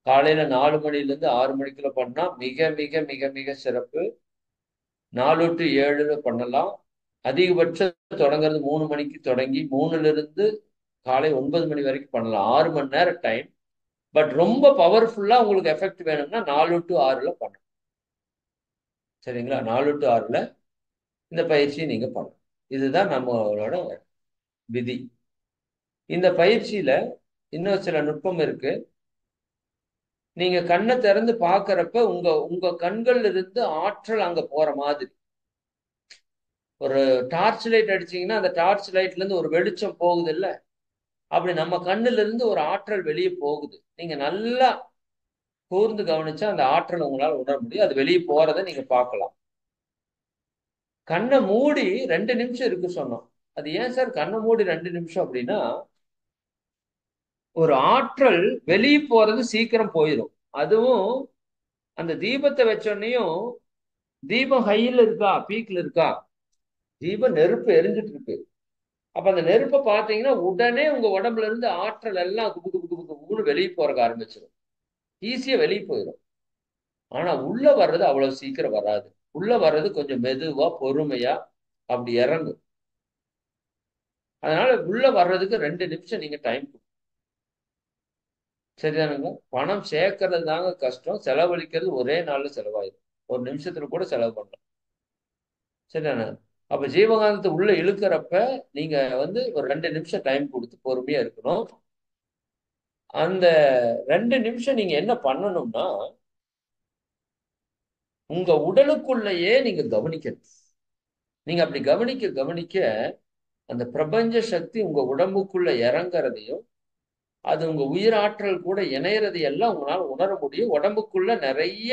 காலையில 4 மணிலேருந்து 6 மணிக்குள்ள பண்ணா மிக மிக மிக மிக சிறப்பு. 4 to 7 பண்ணலாம். அதிகபட்சம் தொடங்குறது 3 மணிக்கு தொடங்கி 3லிருந்து காலை 9 மணி வரைக்கும் பண்ணலாம். 6 மணி நேரம் டைம். பட் ரொம்ப பவர்ஃபுல்லா உங்களுக்கு எஃபெக்ட் வேணும்னா 4 to 6ல பண்ணலாம். சரிங்களா? 4 to 6ல இந்த பயிற்சியை நீங்க பண்ணலாம். இதுதான் நம்மளோட விதி. இந்த பயிற்சியில இன்னும் சில நுட்பம் இருக்கு. நீங்க கண்ணை திறந்து பாக்குறப்ப உங்க உங்க கண்கள்ல இருந்து ஆற்றல் அங்க போற மாதிரி. ஒரு டார்ச் லைட் அடிச்சீங்கன்னா அந்த டார்ச் லைட்ல இருந்து ஒரு வெளிச்சம் போகுது இல்ல, அப்படி நம்ம கண்ணுல இருந்து ஒரு ஆற்றல் வெளியே போகுது. நீங்க நல்லா கூர்ந்து கவனிச்சா அந்த ஆற்றல் உங்களால உணர முடியும். அது வெளியே போறதை நீங்க பார்க்கலாம். கண்ணை மூடி 2 நிமிஷம் இருக்கு சொன்னோம். அது ஏன் சார் கண்ணை மூடி 2 நிமிஷம் அப்படின்னா, ஒரு ஆற்றல் வெளியே போறது சீக்கிரம் போயிடும். அதுவும் அந்த தீபத்தை வச்சோன்னையும், தீபம் ஹையில் இருக்கா பீக்ல இருக்கா, தீபம் நெருப்பு எரிஞ்சிட்டு இருக்கு. அப்ப அந்த நெருப்பை பார்த்தீங்கன்னா உடனே உங்க உடம்புல இருந்து ஆற்றல் எல்லாம் குபு குபு குபு குபுன்னு வெளியே போறக்க ஆரம்பிச்சிடும். ஈஸியா வெளியே போயிடும். ஆனா உள்ள வர்றது அவ்வளவு சீக்கிரம் வராது. உள்ள வர்றது கொஞ்சம் மெதுவா பொறுமையா அப்படி இறங்கும். அதனால உள்ள வர்றதுக்கு 2 நிமிஷம் நீங்க டைம். சரிதானுங்க? பணம் சேர்க்கறது தாங்க கஷ்டம், செலவழிக்கிறது ஒரே நாள்ல செலவாயிடும். 1 நிமிஷத்துல கூட செலவு பண்ணலாம். சரிதானே? அப்ப ஜீவகாந்தத்தை உள்ள இழுக்கிறப்ப நீங்க வந்து ஒரு 2 நிமிஷம் டைம் கொடுத்து பொறுமையா இருக்கணும். அந்த 2 நிமிஷம் நீங்க என்ன பண்ணணும்னா, உங்க உடலுக்குள்ளேயே நீங்க கவனிக்கணும். நீங்க அப்படி கவனிக்க கவனிக்க அந்த பிரபஞ்ச சக்தி உங்க உடம்புக்குள்ள இறங்குறதையும், அது உங்க உயிராற்றல் கூட இணையறது எல்லாம் உங்களால உணர முடியும். உடம்புக்குள்ள நிறைய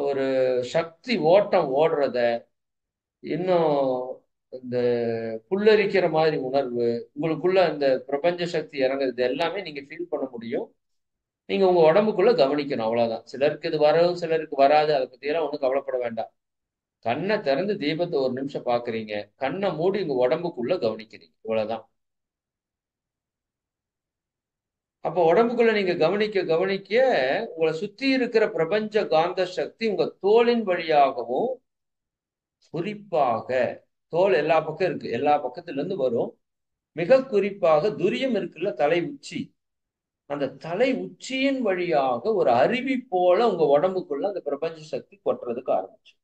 ஒரு சக்தி ஓட்டம் ஓடுறத, இன்னும் இந்த புல்லரிக்கிற மாதிரி உணர்வு, உங்களுக்குள்ள அந்த பிரபஞ்ச சக்தி இறங்குறது எல்லாமே நீங்க ஃபீல் பண்ண முடியும். நீங்க உங்க உடம்புக்குள்ள கவனிக்கணும், அவ்வளவுதான். சிலருக்கு இது வரும், சிலருக்கு வராது. அதை பத்தி எல்லாம் ஒன்றும் கவலைப்பட வேண்டாம். கண்ணை திறந்து தீபத்தை 1 நிமிஷம் பாக்குறீங்க, கண்ணை மூடி உங்க உடம்புக்குள்ள கவனிக்கிறீங்க, இவ்வளவுதான். அப்ப உடம்புக்குள்ள நீங்க கவனிக்க கவனிக்க உங்களை சுத்தி இருக்கிற பிரபஞ்ச காந்த சக்தி உங்க தோலின் வழியாகவும், குறிப்பாக தோல் எல்லா பக்கம் இருக்கு, எல்லா பக்கத்துல இருந்து வரும். மிக குறிப்பாக துரியம் இருக்குல்ல, தலை உச்சி, அந்த தலை உச்சியின் வழியாக ஒரு அருவி போல உங்க உடம்புக்குள்ள அந்த பிரபஞ்ச சக்தி கொட்டுறதுக்கு ஆரம்பிச்சு.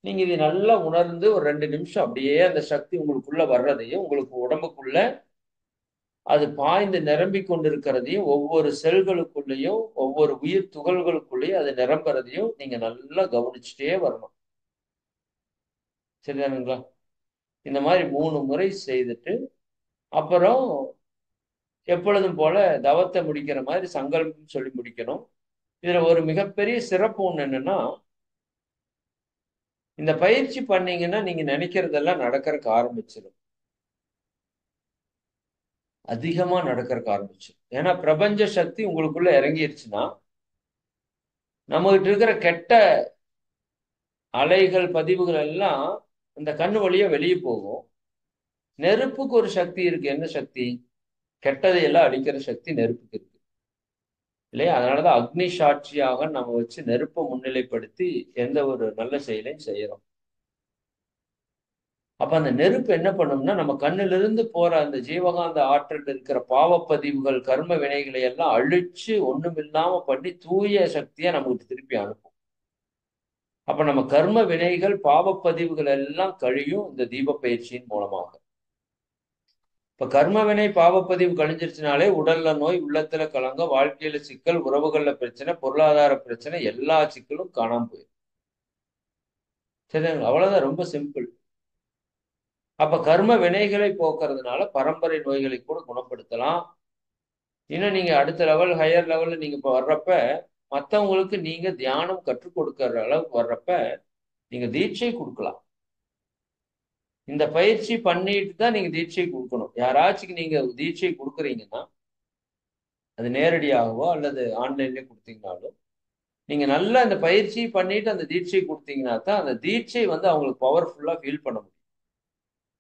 நீங்க இதை நல்லா உணர்ந்து ஒரு 2 நிமிஷம் அப்படியே அந்த சக்தி உங்களுக்குள்ள வர்றதையும், உங்களுக்கு உடம்புக்குள்ள அது பாய்ந்து நிரம்பி கொண்டிருக்கிறதையும், ஒவ்வொரு செல்களுக்குள்ளேயும் ஒவ்வொரு உயிர் துகள்களுக்குள்ளேயும் அது நிரம்புறதையும் நீங்க நல்லா கவனிச்சுட்டே வரணும். சரிதானுங்களா? இந்த மாதிரி 3 முறை செய்துட்டு அப்புறம் எப்பொழுதும் போல தவத்தை முடிக்கிற மாதிரி சங்கல்பம் சொல்லி முடிக்கணும். இதுல ஒரு மிகப்பெரிய சிறப்பு ஒண்ணு என்னன்னா, இந்த பயிற்சி பண்ணீங்கன்னா நீங்க நினைக்கிறதெல்லாம் நடக்கறதுக்கு ஆரம்பிச்சிடும். அதிகமா நடக்கறதுக்கு ஆரம்பிச்சிடும். ஏன்னா பிரபஞ்ச சக்தி உங்களுக்குள்ள இறங்கிருச்சுன்னா, நம்ம கிட்ட இருக்கிற கெட்ட அலைகள் பதிவுகள் எல்லாம் இந்த கண்ணு வழியா வெளியே போகும். நெருப்புக்கு ஒரு சக்தி இருக்கு. என்ன சக்தி? கெட்டதை எல்லாம் அழிக்கிற சக்தி நெருப்புக்கு இருக்கு இல்லையா? அதனாலதான் அக்னி சாட்சியாக நம்ம வச்சு நெருப்பை முன்னிலைப்படுத்தி எந்த ஒரு நல்ல செயலையும் செய்யறோம். அப்ப அந்த நெருப்பு என்ன பண்ணும்னா, நம்ம கண்ணிலிருந்து போற அந்த ஜீவகாந்த ஆற்றல் இருக்கிற பாவப்பதிவுகள், கர்ம வினைகளை எல்லாம் அழிச்சு ஒண்ணுமில்லாம பண்ணி தூய சக்தியா நமக்கு திருப்பி அனுப்பும். அப்ப நம்ம கர்ம வினைகள், பாவப்பதிவுகள் எல்லாம் கழியும் இந்த தீப பயிற்சியின் மூலமாக. இப்ப கர்ம வினை பாவப்பதிவு கழிஞ்சிருச்சுனாலே உடல்ல நோய், உள்ளத்துல கலங்க, வாழ்க்கையில சிக்கல், உறவுகள்ல பிரச்சனை, பொருளாதார பிரச்சனை, எல்லா சிக்கலும் காணாம போயிடும். சரிங்களா? அவ்வளவுதான், ரொம்ப சிம்பிள். அப்ப கர்ம வினைகளை போக்குறதுனால பரம்பரை நோய்களை கூட குணப்படுத்தலாம். இன்னும் நீங்க அடுத்த லெவல், ஹையர் லெவல்ல நீங்க இப்ப வர்றப்ப, மற்றவங்களுக்கு நீங்க தியானம் கற்றுக் கொடுக்கற அளவுக்கு வர்றப்ப நீங்க தீட்சை கொடுக்கலாம். இந்த பயிற்சி பண்ணிட்டு தான் நீங்க தீட்சை கொடுக்கணும். யாராச்சும் நீங்க தீட்சை கொடுக்குறீங்கன்னா, அது நேரடியாகவோ அல்லது ஆன்லைன்லயே கொடுத்தீங்கனாலும், நீங்க நல்லா இந்த பயிற்சி பண்ணிட்டு அந்த தீட்சை கொடுத்தீங்கன்னா தான் அந்த தீட்சை வந்து அவங்களுக்கு பவர்ஃபுல்லா ஃபீல் பண்ண முடியும்.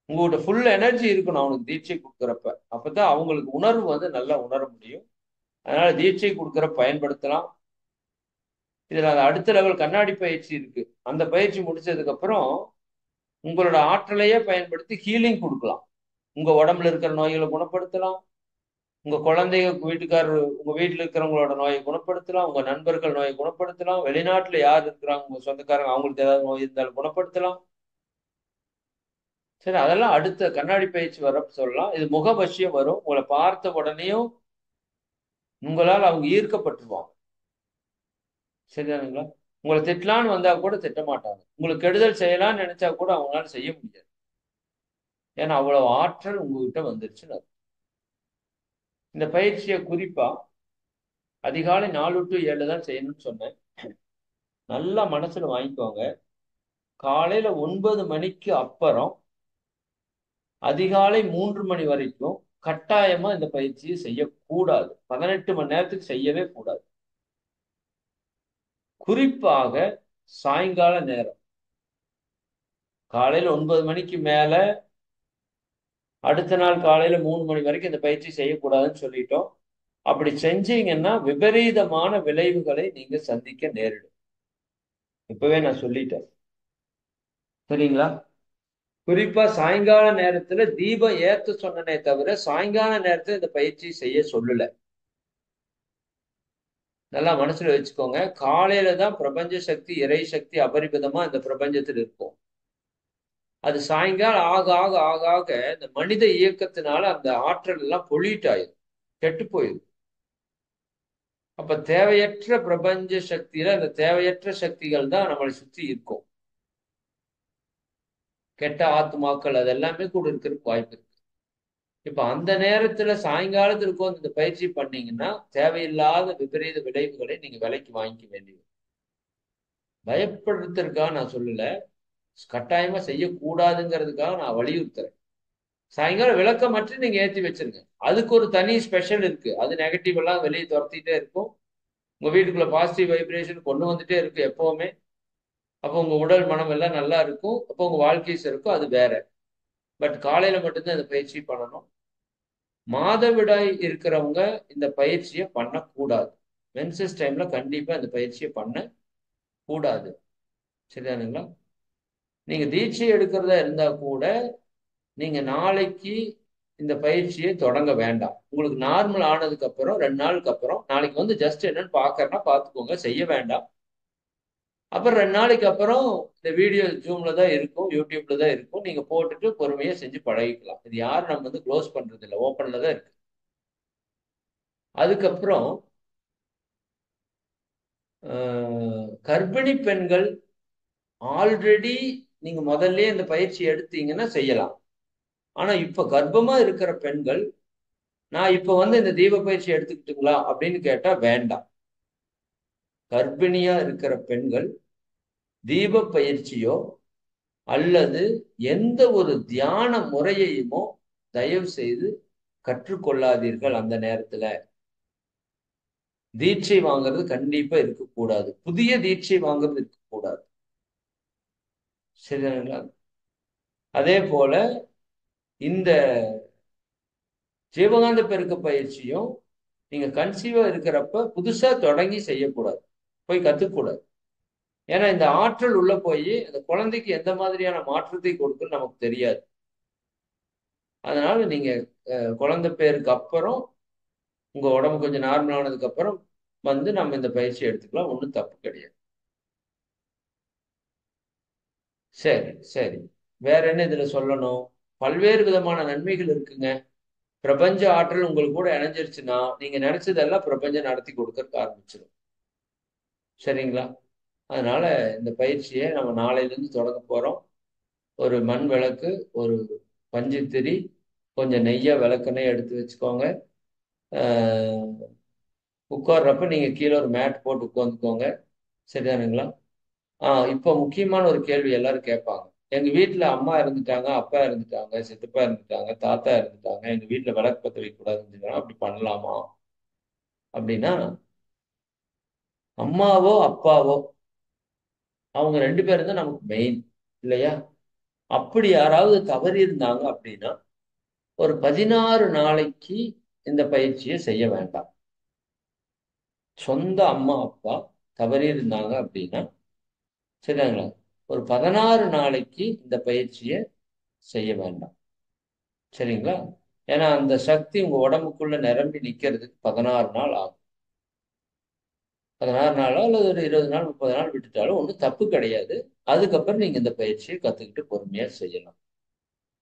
உங்கள்கிட்ட ஃபுல் எனர்ஜி இருக்கணும் அவனுக்கு தீட்சை கொடுக்குறப்ப. அப்பதான் அவங்களுக்கு உணர்வு வந்து நல்லா உணர முடியும். அதனால தீட்சை கொடுக்குற பயன்படுத்தலாம். இதுல அந்த அடுத்த லெவல் கண்ணாடி பயிற்சி இருக்கு. அந்த பயிற்சி முடிச்சதுக்கு அப்புறம் உங்களோட ஆற்றலையே பயன்படுத்தி ஹீலிங் கொடுக்கலாம். உங்க உடம்புல இருக்கிற நோய்களை குணப்படுத்தலாம். உங்க குழந்தைங்க, வீட்டுக்காரர், உங்க வீட்டுல இருக்கிறவங்களோட நோயை குணப்படுத்தலாம். உங்க நண்பர்கள் நோயை குணப்படுத்தலாம். வெளிநாட்டுல யார் இருக்கிறாங்க உங்க சொந்தக்காரங்க, அவங்களுக்கு ஏதாவது நோய் இருந்தாலும் குணப்படுத்தலாம். சரி, அதெல்லாம் அடுத்த கண்ணாடி பயிற்சி வரப்ப சொல்லலாம். இது முகவசியம் வரும். உங்களை பார்த்த உடனேயும் உங்களால் அவங்க ஈர்க்கப்பட்டுருவாங்க. சரிதானுங்களா? உங்களை திட்டலான்னு வந்தா கூட திட்ட மாட்டாங்க. உங்களுக்கு கெடுதல் செய்யலாம்னு நினைச்சா கூட அவங்களால செய்ய முடியாது. ஏன்னா அவ்வளவு ஆற்றல் உங்ககிட்ட வந்துருச்சுன்னு அர்த்தம். இந்த பயிற்சியை குறிப்பா அதிகாலை 4 to 7 தான் செய்யணும்னு சொன்னேன். நல்லா மனசுல வாங்கிக்கோங்க. காலையில 9 மணிக்கு அப்புறம் அதிகாலை 3 மணி வரைக்கும் கட்டாயமா இந்த பயிற்சியை செய்யக்கூடாது. 18 மணி நேரத்துக்கு செய்யவே கூடாது. குறிப்பாக சாயங்கால நேரம், காலையில 9 மணிக்கு மேல அடுத்த நாள் காலையில 3 மணி வரைக்கும் இந்த பயிற்சி செய்யக்கூடாதுன்னு சொல்லிட்டோம். அப்படி செஞ்சீங்கன்னா விபரீதமான விளைவுகளை நீங்க சந்திக்க நேரிடும். இப்பவே நான் சொல்லிட்டேன். சரிங்களா? குறிப்பா சாயங்கால நேரத்துல தீபம் ஏத்த சொன்னனே தவிர சாயங்கால நேரத்துல இந்த பயிற்சி செய்ய சொல்லல. நல்லா மனசுல வச்சுக்கோங்க. காலையில தான் பிரபஞ்ச சக்தி, இறை சக்தி அபரிமிதமா இந்த பிரபஞ்சத்தில் இருக்கும். அது சாயங்காலம் ஆக ஆக ஆக ஆக இந்த மனித இயக்கத்தினால அந்த ஆற்றல் எல்லாம் பொல்யூட் ஆயிடும், கெட்டு போயிடும். அப்ப தேவையற்ற பிரபஞ்ச சக்தியில அந்த தேவையற்ற சக்திகள் தான் நம்மளை சுற்றி இருக்கும். கெட்ட ஆத்மாக்கள் அது எல்லாமே கூட இருக்கிறதுக்கு வாய்ப்பு இருக்கு. இப்ப அந்த நேரத்துல சாயங்காலத்துல இருக்கும் இந்த பயிற்சி பண்ணீங்கன்னா தேவையில்லாத விபரீத விளைவுகளை நீங்க விலைக்கு வாங்கிக்க வேண்டியது. பயப்படுறதுக்காக நான் சொல்லல, கட்டாயமா செய்யக்கூடாதுங்கிறதுக்காக நான் வலியுறுத்துறேன். சாயங்காலம் விளக்கமற்று நீங்க ஏத்தி வச்சிருங்க. அதுக்கு ஒரு தனி ஸ்பெஷல் இருக்கு. அது நெகட்டிவ் எல்லாம் வெளியே துரத்திட்டே இருக்கும். உங்க வீட்டுக்குள்ள பாசிட்டிவ் வைப்ரேஷன் கொண்டு வந்துட்டே இருக்கு எப்பவுமே. அப்போ உங்க உடல் மனம் எல்லாம் நல்லா இருக்கும். அப்போ உங்க வாழ்க்கை இருக்கும், அது வேற. பட் காலையில மட்டும்தான் இந்த பயிற்சி பண்ணணும். மாதவிடாய் இருக்கிறவங்க இந்த பயிற்சியை பண்ணக்கூடாது. மென்சஸ் டைம்ல கண்டிப்பா இந்த பயிற்சியை பண்ண கூடாது. சரிதானுங்களா? நீங்க தீட்சை எடுக்கிறதா இருந்தா கூட நீங்க நாளைக்கு இந்த பயிற்சியை தொடங்க வேண்டாம். உங்களுக்கு நார்மல் ஆனதுக்கு அப்புறம் 2 நாளுக்கு அப்புறம் நாளைக்கு வந்து ஜஸ்ட் என்னன்னு பாக்கறனா பாத்துக்கோங்க, செய்ய வேண்டாம். அப்புறம் 2 நாளைக்கு அப்புறம் இந்த வீடியோ ஜூம்ல தான் இருக்கும், யூடியூப்ல தான் இருக்கும். நீங்க போட்டுட்டு பொறுமையா செஞ்சு பழகிக்கலாம். இது யாரும் நம்ம வந்து க்ளோஸ் பண்றது இல்லை, ஓப்பன்ல தான் இருக்கு. அதுக்கப்புறம் கர்ப்பிணி பெண்கள் ஆல்ரெடி நீங்க முதல்ல இந்த பயிற்சி எடுத்தீங்கன்னா செய்யலாம். ஆனா இப்ப கர்ப்பமா இருக்கிற பெண்கள் நான் இப்ப வந்து இந்த தீப பயிற்சி எடுத்துக்கிட்டுங்களா அப்படின்னு கேட்டா வேண்டாம். கர்ப்பிணியா இருக்கிற பெண்கள் தீப பயிற்சியோ அல்லது எந்த ஒரு தியான முறையையுமோ தயவு செய்து கற்றுக்கொள்ளாதீர்கள். அந்த நேரத்துல தீட்சை வாங்குறது கண்டிப்பா இருக்கக்கூடாது. புதிய தீட்சை வாங்குறது இருக்கக்கூடாது. சரிங்களா? அதே போல இந்த ஜீவகாந்த பெருக்க பயிற்சியும் நீங்க கன்சீவா இருக்கிறப்ப புதுசா தொடங்கி செய்யக்கூடாது, போய் கத்துக்கூடாது. ஏன்னா இந்த ஆற்றல் உள்ள போய் அந்த குழந்தைக்கு எந்த மாதிரியான மாற்றத்தை கொடுக்குன்னு நமக்கு தெரியாது. அதனால நீங்க குழந்தை பேருக்கு அப்புறம் உங்க உடம்பு கொஞ்சம் நார்மல் ஆனதுக்கு அப்புறம் வந்து நம்ம இந்த பயிற்சி எடுத்துக்கலாம், ஒன்றும் தப்பு கிடையாது. சரி சரி. வேற என்ன இதுல சொல்லணும்? பல்வேறு விதமான நன்மைகள் இருக்குங்க. பிரபஞ்ச ஆற்றல் உங்களுக்கு கூட இணைஞ்சிருச்சுன்னா நீங்க நினைச்சதெல்லாம் பிரபஞ்சம் நடத்தி கொடுக்கறதுக்கு ஆரம்பிச்சிடும். சரிங்களா? அதனால இந்த பயிற்சியை நம்ம நாளையில இருந்து தொடங்க போறோம். ஒரு மண் விளக்கு, ஒரு பஞ்சுத்திரி, கொஞ்சம் நெய்யா விளக்கெண்ணெய் எடுத்து வச்சுக்கோங்க. உட்கார்றப்ப நீங்க கீழே ஒரு மேட் போட்டு உட்காந்துக்கோங்க. சரிதானுங்களா? இப்போ முக்கியமான ஒரு கேள்வி எல்லாரும் கேட்பாங்க. எங்க வீட்டுல அம்மா இருந்துட்டாங்க, அப்பா இருந்துட்டாங்க, சித்தப்பா இருந்துட்டாங்க, தாத்தா இருந்துட்டாங்க, எங்க வீட்டுல விளக்கு பத்த வைக்க கூடாதுன்னு அப்படி பண்ணலாமா அப்படின்னா, அம்மாவோ அப்பாவோ அவங்க 2 பேரும் தான் நமக்கு மெயின், இல்லையா? அப்படி யாராவது தவறி இருந்தாங்க அப்படின்னா ஒரு 16 நாளைக்கு இந்த பயிற்சியை செய்ய வேண்டாம். சொந்த அம்மா அப்பா தவறி இருந்தாங்க அப்படின்னா, சரிங்களா, ஒரு 16 நாளைக்கு இந்த பயிற்சியை செய்ய வேண்டாம். சரிங்களா? ஏன்னா அந்த சக்தி உங்க உடம்புக்குள்ள நிரம்பி நிக்கிறதுக்கு 16 நாள் ஆகும். 16 நாளோ அல்லது ஒரு 20 நாள் 30 நாள் விட்டுட்டாலும் ஒன்றும் தப்பு கிடையாது. அதுக்கப்புறம் நீங்க இந்த பயிற்சியை கத்துக்கிட்டு பொறுமையா செய்யலாம்.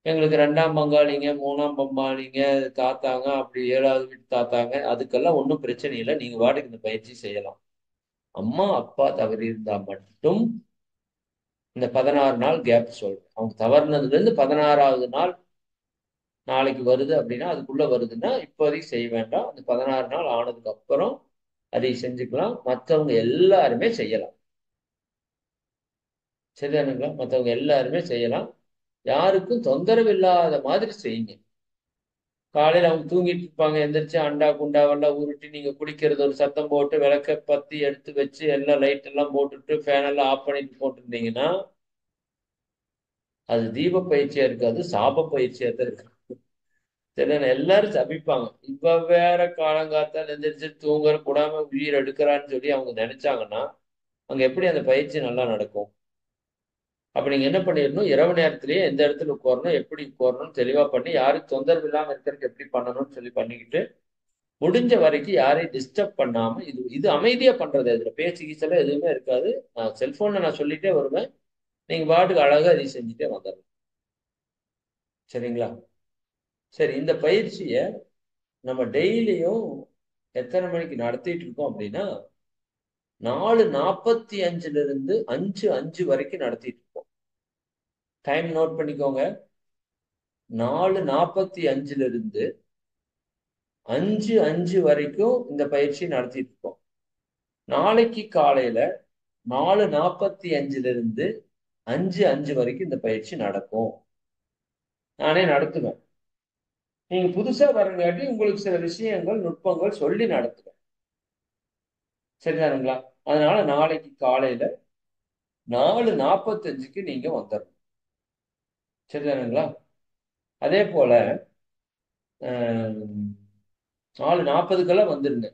எங்களுக்கு 2ஆம் பங்காளிங்க, 3ஆம் பங்காளிங்க, தாத்தாங்க, அப்படி 7வது வீட்டு தாத்தாங்க, அதுக்கெல்லாம் ஒன்றும் பிரச்சனை இல்லை. நீங்க பாட்டுக்கு இந்த பயிற்சி செய்யலாம். அம்மா அப்பா தவறி இருந்தா மட்டும் இந்த 16 நாள் கேப் சொல்றேன். அவங்க தவறுனதுல இருந்து 16வது நாள் நாளைக்கு வருது அப்படின்னா, அதுக்குள்ள வருதுன்னா இப்போதைக்கு செய்ய வேண்டாம். அந்த 16 நாள் ஆனதுக்கு அப்புறம் அதை செஞ்சுக்கலாம். மற்றவங்க எல்லாருமே செய்யலாம். சரிதானுங்களா? மற்றவங்க எல்லாருமே செய்யலாம். யாருக்கும் தொந்தரவு இல்லாத மாதிரி செய்யுங்க. காலையில அவங்க தூங்கிட்டு இருப்பாங்க, எந்திரிச்சு அண்டா குண்டாவெல்லாம் உருட்டி நீங்க குடிக்கிறது ஒரு சத்தம் போட்டு விளக்க பத்தி எடுத்து வச்சு எல்லாம் லைட் எல்லாம் போட்டுட்டு ஃபேன் எல்லாம் ஆஃப் பண்ணிட்டு போட்டிருந்தீங்கன்னா அது தீப பயிற்சியா இருக்காது, சாப பயிற்சியா தான் இருக்கு. சரி, எல்லாரும் சபிப்பாங்க. இப்ப வேற காலங்காத்தால எந்திரிச்சு தூங்குற கூடாம உயிர் எடுக்கிறான்னு சொல்லி அவங்க நினைச்சாங்கன்னா அங்க எப்படி அந்த பயிற்சி நல்லா நடக்கும்? அப்ப நீங்க என்ன பண்ணிடணும், இரவு நேரத்திலேயே எந்த இடத்துல உட்காரணும், எப்படி உட்காரணும் தெளிவா பண்ணி யாரும் தொந்தரவு இல்லாம இருக்கிறதுக்கு எப்படி பண்ணணும்னு சொல்லி பண்ணிக்கிட்டு முடிஞ்ச வரைக்கும் யாரையும் டிஸ்டர்ப் பண்ணாம இது இது அமைதியா பண்றது. இதுல பேச்சு கீச்செல்லாம் எதுவுமே இருக்காது. நான் செல்போன்ல நான் சொல்லிட்டே வருவேன், நீங்க பாட்டுக்கு அழகா இதை செஞ்சுட்டே வந்துடலாம். சரிங்களா? சரி, இந்த பயிற்சிய நம்ம டெய்லியும் எத்தனை மணிக்கு நடத்திட்டு இருக்கோம் அப்படின்னா 4:45 இருந்து 5:05 வரைக்கும் நடத்திட்டு இருக்கோம். டைம் நோட் பண்ணிக்கோங்க. 4:45 இருந்து 5:05 வரைக்கும் இந்த பயிற்சி நடத்திட்டு இருக்கோம். நாளைக்கு காலையில 4:45 இருந்து 5:05 வரைக்கும் இந்த பயிற்சி நடக்கும். நானே நடத்துவேன். நீங்க புதுசா வரங்காட்டி உங்களுக்கு சில விஷயங்கள், நுட்பங்கள் சொல்லி நடத்துவேன். சரிதானுங்களா? அதனால நாளைக்கு காலையில 4:45க்கு நீங்க வந்துடணும். சரிதானுங்களா? அதே போல 4:40க்கெல்லாம் வந்துருங்க.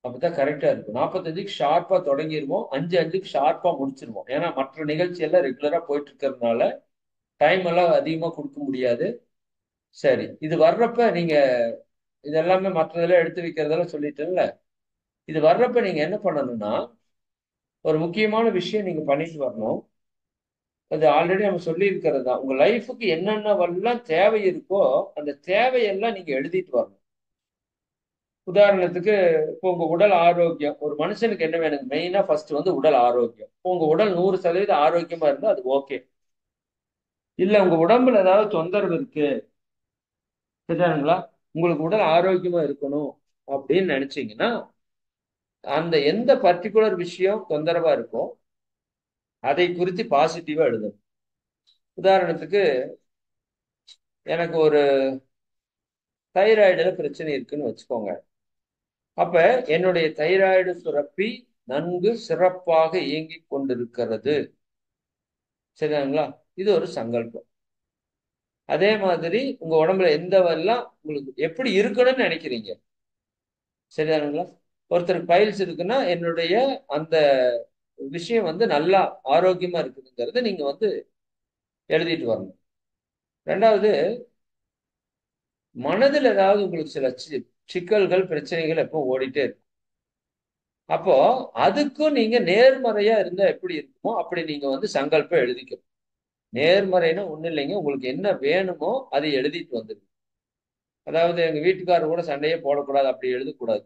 அப்பதான் கரெக்டா இருக்கும். 45க்கு ஷார்ப்பா தொடங்கிருவோம். 5:05க்கு ஷார்ப்பா முடிச்சிருவோம். ஏன்னா மற்ற நிகழ்ச்சி எல்லாம் ரெகுலரா போயிட்டு இருக்கிறதுனால டைம் எல்லாம் அதிகமா கொடுக்க முடியாது. சரி, இது வர்றப்ப நீங்க இதெல்லாமே மற்றதெல்லாம் எடுத்து வைக்கிறதெல்லாம் சொல்லிட்டேன்ல. இது வர்றப்ப நீங்க என்ன பண்ணணும்னா, ஒரு முக்கியமான விஷயம் நீங்க பண்ணிட்டு வரணும். அது ஆல்ரெடி நம்ம சொல்லி இருக்கிறது தான். உங்க லைஃபுக்கு என்னென்னவெல்லாம் தேவை இருக்கோ அந்த தேவையெல்லாம் நீங்க எழுதிட்டு வரணும். உதாரணத்துக்கு, இப்போ உங்க உடல் ஆரோக்கியம், ஒரு மனுஷனுக்கு என்ன வேணும்? மெயினா ஃபர்ஸ்ட் வந்து உடல் ஆரோக்கியம். உங்க உடல் 100% ஆரோக்கியமா இருந்தா அது ஓகே. இல்ல உங்க உடம்புல ஏதாவது தொந்தரவு இருக்கு, சரிதானுங்களா? உங்களுக்கு உடல் ஆரோக்கியமா இருக்கணும் அப்படின்னு நினைச்சீங்கன்னா, அந்த எந்த பர்டிகுலர் விஷயம் தொந்தரவா இருக்கோ அதை குறித்து பாசிட்டிவா எழுதணும். உதாரணத்துக்கு, எனக்கு ஒரு தைராய்டுல பிரச்சனை இருக்குன்னு வச்சுக்கோங்க. அப்ப என்னுடைய தைராய்டு சுரப்பி நன்கு சிறப்பாக இயங்கிக் கொண்டிருக்கிறது. சரிதானுங்களா? இது ஒரு சங்கல்பம். அதே மாதிரி உங்க உடம்புல எந்த எல்லாம் உங்களுக்கு எப்படி இருக்கணும்னு நினைக்கிறீங்க, சரிதானுங்களா? ஒருத்தருக்கு பைல்ஸ் இருக்குன்னா என்னுடைய அந்த விஷயம் வந்து நல்லா ஆரோக்கியமா இருக்குதுங்கிறத நீங்க வந்து எழுதிட்டு வரணும். ரெண்டாவது, மனதில் ஏதாவது உங்களுக்கு சில சிக்கல்கள், பிரச்சனைகள் எப்போ ஓடிட்டே இருக்கு. அப்போ அதுக்கும் நீங்க நேர்மறையா இருந்தா எப்படி இருக்குமோ அப்படி நீங்க வந்து சங்கல்பம் எழுதிக்கணும். நேர்மறைன்னா ஒண்ணும் இல்லைங்க, உங்களுக்கு என்ன வேணுமோ அதை எழுதிட்டு வந்துருங்க. அதாவது எங்க வீட்டுக்காரர் கூட சண்டையே போடக்கூடாது அப்படி எழுதக்கூடாது.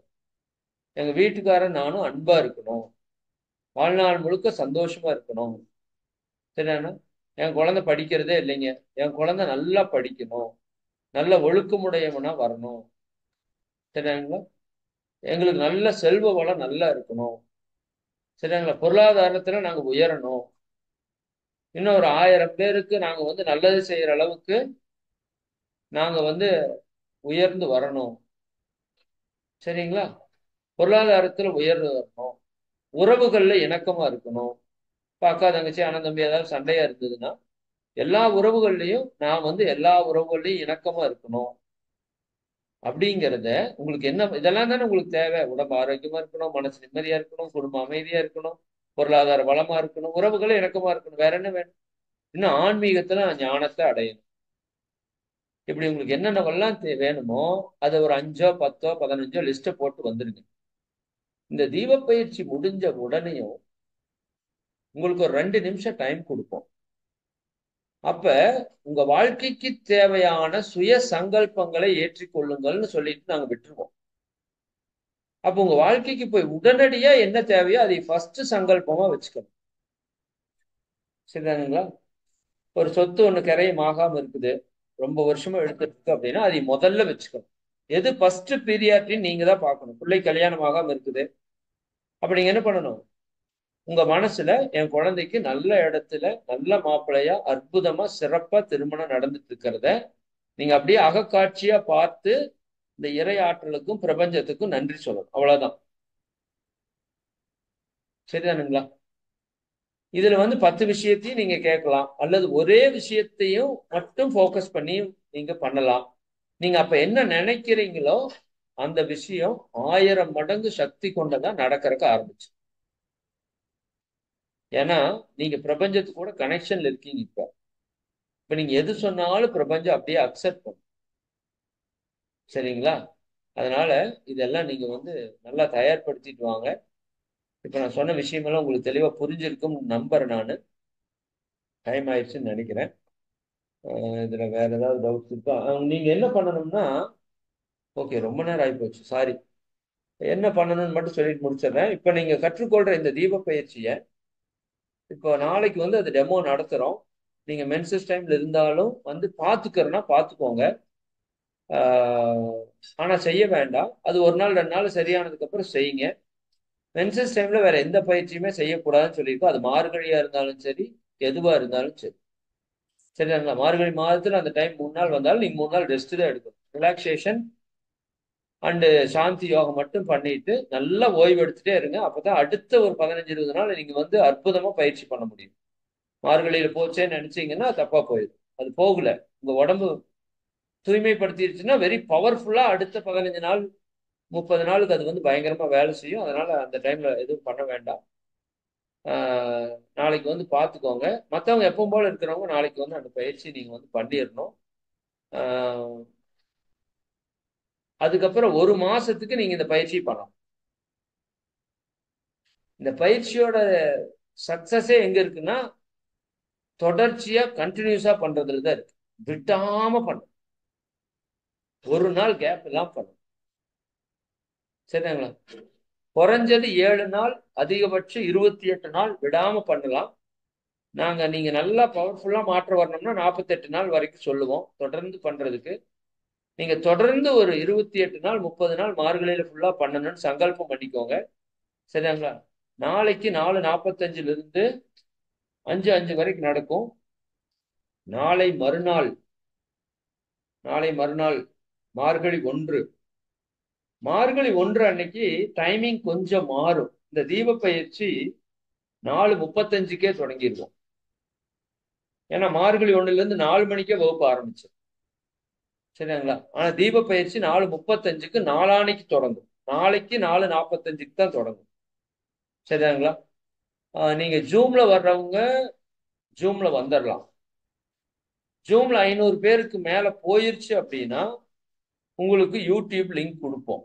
எங்க வீட்டுக்காரர் நானும் அன்பா இருக்கணும், வாழ்நாள் முழுக்க சந்தோஷமா இருக்கணும். சரிண்ணா? என் குழந்தை படிக்கிறதே இல்லைங்க, என் குழந்தை நல்லா படிக்கணும், நல்ல ஒழுக்கமுடையவனா வரணும். சரிங்களா? எங்களுக்கு நல்ல செல்வ வளம் நல்லா இருக்கணும். சரிங்களா? பொருளாதாரத்துல நாங்க உயரணும். இன்னும் ஒரு 1000 பேருக்கு நாங்க வந்து நல்லது செய்யற அளவுக்கு நாங்க வந்து உயர்ந்து வரணும். சரிங்களா? பொருளாதாரத்துல உயர்ந்து வரணும். உறவுகள்ல இணக்கமா இருக்கணும். இப்ப அக்கா தங்கச்சி அண்ணன் தம்பி ஏதாவது சண்டையா இருந்ததுன்னா எல்லா உறவுகள்லையும் நான் வந்து எல்லா உறவுகள்லையும் இணக்கமா இருக்கணும். அப்படிங்கிறத உங்களுக்கு என்ன, இதெல்லாம் தானே உங்களுக்கு தேவை. உடம்பு ஆரோக்கியமா இருக்கணும், மனசு நிம்மதியா இருக்கணும், குடும்பம் அமைதியா இருக்கணும், பொருளாதார வளமா இருக்கணும், உறவுகளை இணக்கமா இருக்கணும். வேற என்ன வேணும்? இன்னும் ஆன்மீகத்துல ஞானத்தை அடையணும். இப்படி உங்களுக்கு என்னென்னவெல்லாம் வேணுமோ அதை ஒரு 5ஓ 10ஓ 15ஓ லிஸ்ட்டை போட்டு வந்துருங்க. இந்த தீப பயிற்சி முடிஞ்ச உடனேயும் உங்களுக்கு ஒரு 2 நிமிஷம் டைம் கொடுப்போம். அப்ப உங்க வாழ்க்கைக்கு தேவையான சுய சங்கல்பங்களை ஏற்றிக்கொள்ளுங்கள்னு சொல்லிட்டு நாங்க விட்டுருவோம். அப்ப உங்க வாழ்க்கைக்கு போய் உடனடியா என்ன தேவையோ அதை ஃபர்ஸ்ட் சங்கல்பமா வச்சுக்கணும். சரிதானுங்களா? ஒரு சொத்து ஒண்ணு கரையும் ஆகாம இருக்குது, ரொம்ப வருஷமா எடுத்துட்டு இருக்கு அப்படின்னா அதை முதல்ல வச்சுக்கணும். எது ஃபர்ஸ்ட் பீரியாரிட்டின்னு நீங்க தான் பார்க்கணும். பிள்ளை கல்யாணம் ஆகாம இருக்குது, அப்ப நீங்க என்ன பண்ணணும்? உங்க மனசுல என் குழந்தைக்கு நல்ல இடத்துல நல்ல மாப்பிள்ளையா அற்புதமா சிறப்பா திருமணம் நடந்துட்டு இருக்கிறத நீங்க அப்படியே அகக்காட்சியா பார்த்து இந்த இறை ஆற்றலுக்கும் பிரபஞ்சத்துக்கும் நன்றி சொல்லணும். அவ்வளவுதான். சரிதானுங்களா? இதுல வந்து 10 விஷயத்தையும் நீங்க கேட்கலாம், அல்லது ஒரே விஷயத்தையும் மட்டும் ஃபோக்கஸ் பண்ணி நீங்க பண்ணலாம். நீங்க அப்ப என்ன நினைக்கிறீங்களோ அந்த விஷயம் 1000 மடங்கு சக்தி கொண்டதா நடக்கிறதுக்கு ஆரம்பிச்சு. ஏன்னா நீங்க பிரபஞ்சத்து கூட கனெக்ஷன்ல இருக்கீங்க. இப்ப நீங்க எது சொன்னாலும் பிரபஞ்சம் அப்படியே அக்செப்ட் பண்ணும். சரிங்களா? அதனால இதெல்லாம் நீங்க வந்து நல்லா தயார்படுத்திட்டு வாங்க. இப்ப நான் சொன்ன விஷயமெல்லாம் உங்களுக்கு தெளிவா புரிஞ்சிருக்கும் நம்புறேன். நானு டைம் ஆயிடுச்சுன்னு நினைக்கிறேன். இதுல வேற ஏதாவது டவுட்ஸ் இருக்கா? நீங்க என்ன பண்ணணும்னா, ஓகே ரொம்ப நேரம் ஆயிப்போச்சு, சாரி. என்ன பண்ணணும்னு மட்டும் சொல்லிட்டு முடிச்சிடுறேன். இப்ப நீங்க கற்றுக்கொள்ற இந்த தீப பயிற்சியை இப்போ நாளைக்கு வந்து அது டெமோ நடத்துறோம். நீங்க மென்சஸ் டைம்ல இருந்தாலும் வந்து பார்த்துக்கிறனா பார்த்துக்கோங்க. ஆனா செய்ய வேண்டாம். அது ஒரு நாள் 2 நாள் சரியானதுக்கு அப்புறம் செய்யுங்க. மென்சஸ் டைம்ல வேற எந்த பயிற்சியுமே செய்யக்கூடாதுன்னு சொல்லியிருக்கோம். அது மார்கழியா இருந்தாலும் சரி, எதுவா இருந்தாலும் சரி. சரிங்களா? மார்கழி மாதத்துல அந்த டைம் 3 நாள் வந்தாலும் நீங்க 3 நாள் ரெஸ்ட் தான் எடுக்கணும். ரிலாக்ஸேஷன் அண்டு சாந்தி யோகம் மட்டும் பண்ணிட்டு நல்லா ஓய்வு எடுத்துட்டே இருங்க. அப்பதான் அடுத்த ஒரு 15-20 நாள் நீங்க வந்து அற்புதமா பயிற்சி பண்ண முடியும். மார்கழியில போச்சேன்னு நினைச்சீங்கன்னா தப்பா போயிடும். அது போகல. உங்க உடம்பு தூய்மைப்படுத்திடுச்சுன்னா வெரி பவர்ஃபுல்லா அடுத்த 15 நாள் 30 நாளுக்கு அது வந்து பயங்கரமா வேலை செய்யும். அதனால அந்த டைம்ல எதுவும் பண்ண வேண்டாம். நாளைக்கு வந்து பார்த்துக்கோங்க. மற்றவங்க எப்பவும் போல இருக்கிறவங்க நாளைக்கு வந்து அந்த பயிற்சி நீங்க வந்து பண்ணிடணும். அதுக்கப்புறம் 1 மாசத்துக்கு நீங்க இந்த பயிற்சி பண்ணணும். இந்த பயிற்சியோட சக்சஸே எங்க இருக்குன்னா தொடர்ச்சியா கண்டினியூஸா பண்றதுல தான் இருக்கு. விட்டாம பண்ணும். ஒரு நாள் கேப் எல்லாம் பண்ணும். சரிங்களா? குறைஞ்சது 7 நாள், அதிகபட்சம் 28 நாள் விடாம பண்ணலாம். நீங்க நல்லா பவர்ஃபுல்லா மாற்றம் வரணும்னா 48 நாள் வரைக்கும் சொல்லுவோம் தொடர்ந்து பண்றதுக்கு. நீங்க தொடர்ந்து ஒரு 28 நாள் 30 நாள் மார்கழியில ஃபுல்லா பண்ணணும்னு சங்கல்பம் பண்ணிக்கோங்க. சரிங்களா? நாளைக்கு 4:45 இருந்து 5:05 வரைக்கும் நடக்கும். நாளை மறுநாள் மார்கழி 1. மார்கழி 1 அன்னைக்கு டைமிங் கொஞ்சம் மாறும். இந்த தீப பயிற்சி 4:35க்கே தொடங்கிடுவோம். ஏன்னா மார்கழி 1ல இருந்து 4 மணிக்கே வகுப்பு ஆரம்பிச்சு. சரிங்களா? ஆனா தீப பயிற்சி 4:35க்கு நாளானைக்கு தொடங்கும். நாளைக்கு 4:45க்கு தான் தொடங்கும். சரிங்களா? நீங்க ஜூம்ல வர்றவங்க ஜூம்ல வந்துடலாம். ஜூம்ல 500 பேருக்கு மேல போயிருச்சு அப்படின்னா உங்களுக்கு யூடியூப் லிங்க் கொடுப்போம்.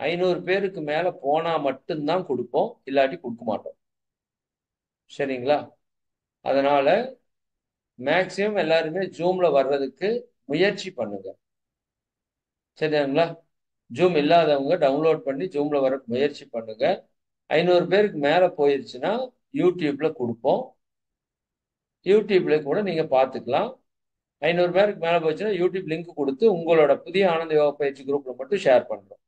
500 பேருக்கு மேல போனா மட்டும்தான் கொடுப்போம், இல்லாட்டி கொடுக்க மாட்டோம். சரிங்களா? அதனால மேக்சிமம் எல்லாருமே ஜூம்ல வர்றதுக்கு முயற்சி பண்ணுங்க. சரிங்களா? ஜூம் இல்லாதவங்க டவுன்லோட் பண்ணி ஜூம்ல வர முயற்சி பண்ணுங்க. 500 பேருக்கு மேல போயிருச்சுன்னா யூடியூப்ல கொடுப்போம். யூடியூப்ல கூட நீங்க பார்த்துக்கலாம். 500 பேருக்கு மேல போச்சுன்னா யூடியூப் லிங்க் கொடுத்து உங்களோட புதிய ஆனந்த யோகா பயிற்சி குரூப்ல மட்டும் ஷேர் பண்றோம்.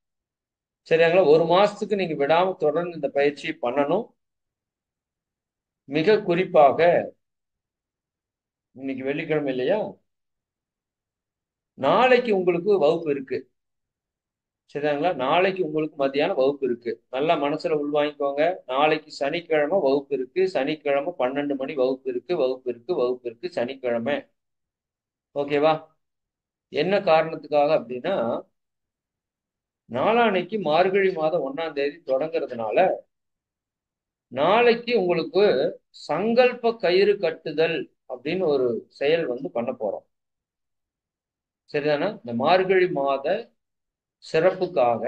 சரிங்களா? 1 மாசத்துக்கு நீங்க விடாம தொடர்ந்து இந்த பயிற்சி பண்ணணும். மிக குறிப்பாக இன்னைக்கு வெள்ளிக்கிழமை இல்லையா? நாளைக்கு உங்களுக்கு வகுப்பு இருக்கு. சரிங்களா? நாளைக்கு உங்களுக்கு மத்தியானம் வகுப்பு இருக்கு. நல்லா மனசுல உள்வாங்கிக்கோங்க. நாளைக்கு சனிக்கிழமை வகுப்பு இருக்கு. சனிக்கிழமை 12 மணி வகுப்பு இருக்கு. சனிக்கிழமை. ஓகேவா? என்ன காரணத்துக்காக அப்படின்னா நாளானைக்கு மார்கழி மாதம் 1ஆம் தேதி தொடங்குறதுனால நாளைக்கு உங்களுக்கு சங்கல்ப கயிறு கட்டுதல் அப்படின்னு ஒரு செயல் வந்து பண்ண போறோம். சரிதானா? இந்த மார்கழி மாத சிறப்புக்காக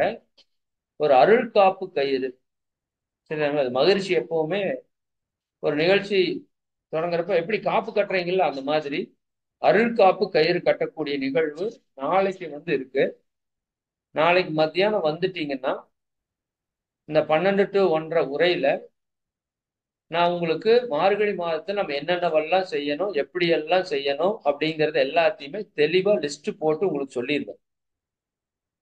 ஒரு அருள் காப்பு கயிறு. சரிதாங்களா? அது மகிழ்ச்சி எப்பவுமே ஒரு நிகழ்ச்சி தொடங்குறப்ப எப்படி காப்பு கட்டுறீங்களா அந்த மாதிரி அருள் காப்பு கயிறு கட்டக்கூடிய நிகழ்வு நாளைக்கு வந்து இருக்கு. நாளைக்கு மத்தியானம் வந்துட்டீங்கன்னா இந்த 12 to 1:30 உரையில நான் உங்களுக்கு மார்கழி மாதத்துல நம்ம என்னென்னவெல்லாம் செய்யணும், எப்படி எல்லாம் செய்யணும் அப்படிங்கறது எல்லாத்தையுமே தெளிவா லிஸ்ட் போட்டு உங்களுக்கு சொல்லிடுவேன்.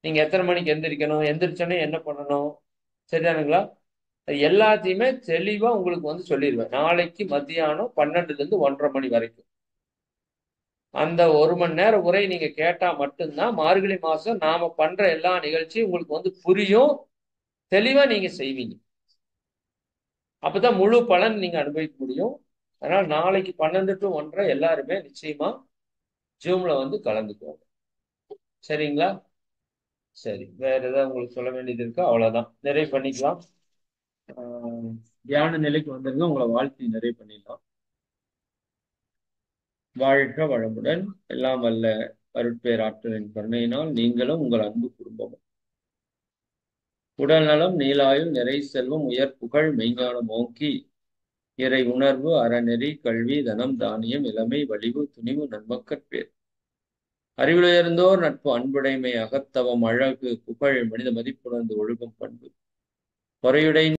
நீங்க எத்தனை மணிக்கு எந்திரிக்கணும், எந்திரிச்சோன்னே என்ன பண்ணணும், சரிதானுங்களா? எல்லாத்தையுமே தெளிவா உங்களுக்கு வந்து சொல்லிடுவேன். நாளைக்கு மத்தியானம் 12ல இருந்து 1:30 மணி வரைக்கும். அந்த 1 மணி நேரம் உரை நீங்க கேட்டா மட்டும்தான் மார்கழி மாசம் நாம பண்ற எல்லா நிகழ்ச்சியும் உங்களுக்கு வந்து புரியும், தெளிவா நீங்க செய்வீங்க. அப்பதான் முழு பலன் நீங்க அனுபவிக்க முடியும். அதனால நாளைக்கு 12 to 1:30 எல்லாருமே நிச்சயமா ஜூம்ல வந்து கலந்துக்குவோம். சரிங்களா? சரி, வேற ஏதாவது உங்களுக்கு சொல்ல வேண்டியது இருக்கா? அவ்வளவுதான், நிறைவு பண்ணிக்கலாம். தியான நிலைக்கு வந்துருங்க. உங்களை வாழ்த்தி நிறைவு பண்ணிடலாம். வாழ்க வளமுடன். எல்லாம் வல்ல அருட்பேராற்றலின் கருணையினால் நீங்களும் உங்கள் அன்பு குடும்பமும் உடல் நலம், நீலாயுள், நிறை செல்வம், உயர் புகழ், மெய்ஞானம் ஓங்கி இறை உணர்வு, அறநெறி, கல்வி, தனம், தானியம், இளமை, வலிவு, துணிவு, நன்மக்கட்பேர். அறிவிலுயர்ந்தோர் நட்பு, அன்புடைமை, அகத்தவம், அழகு, புகழ், மனித மதிப்புணர்ந்து ஒழுகும் பண்பு, பொறையுடை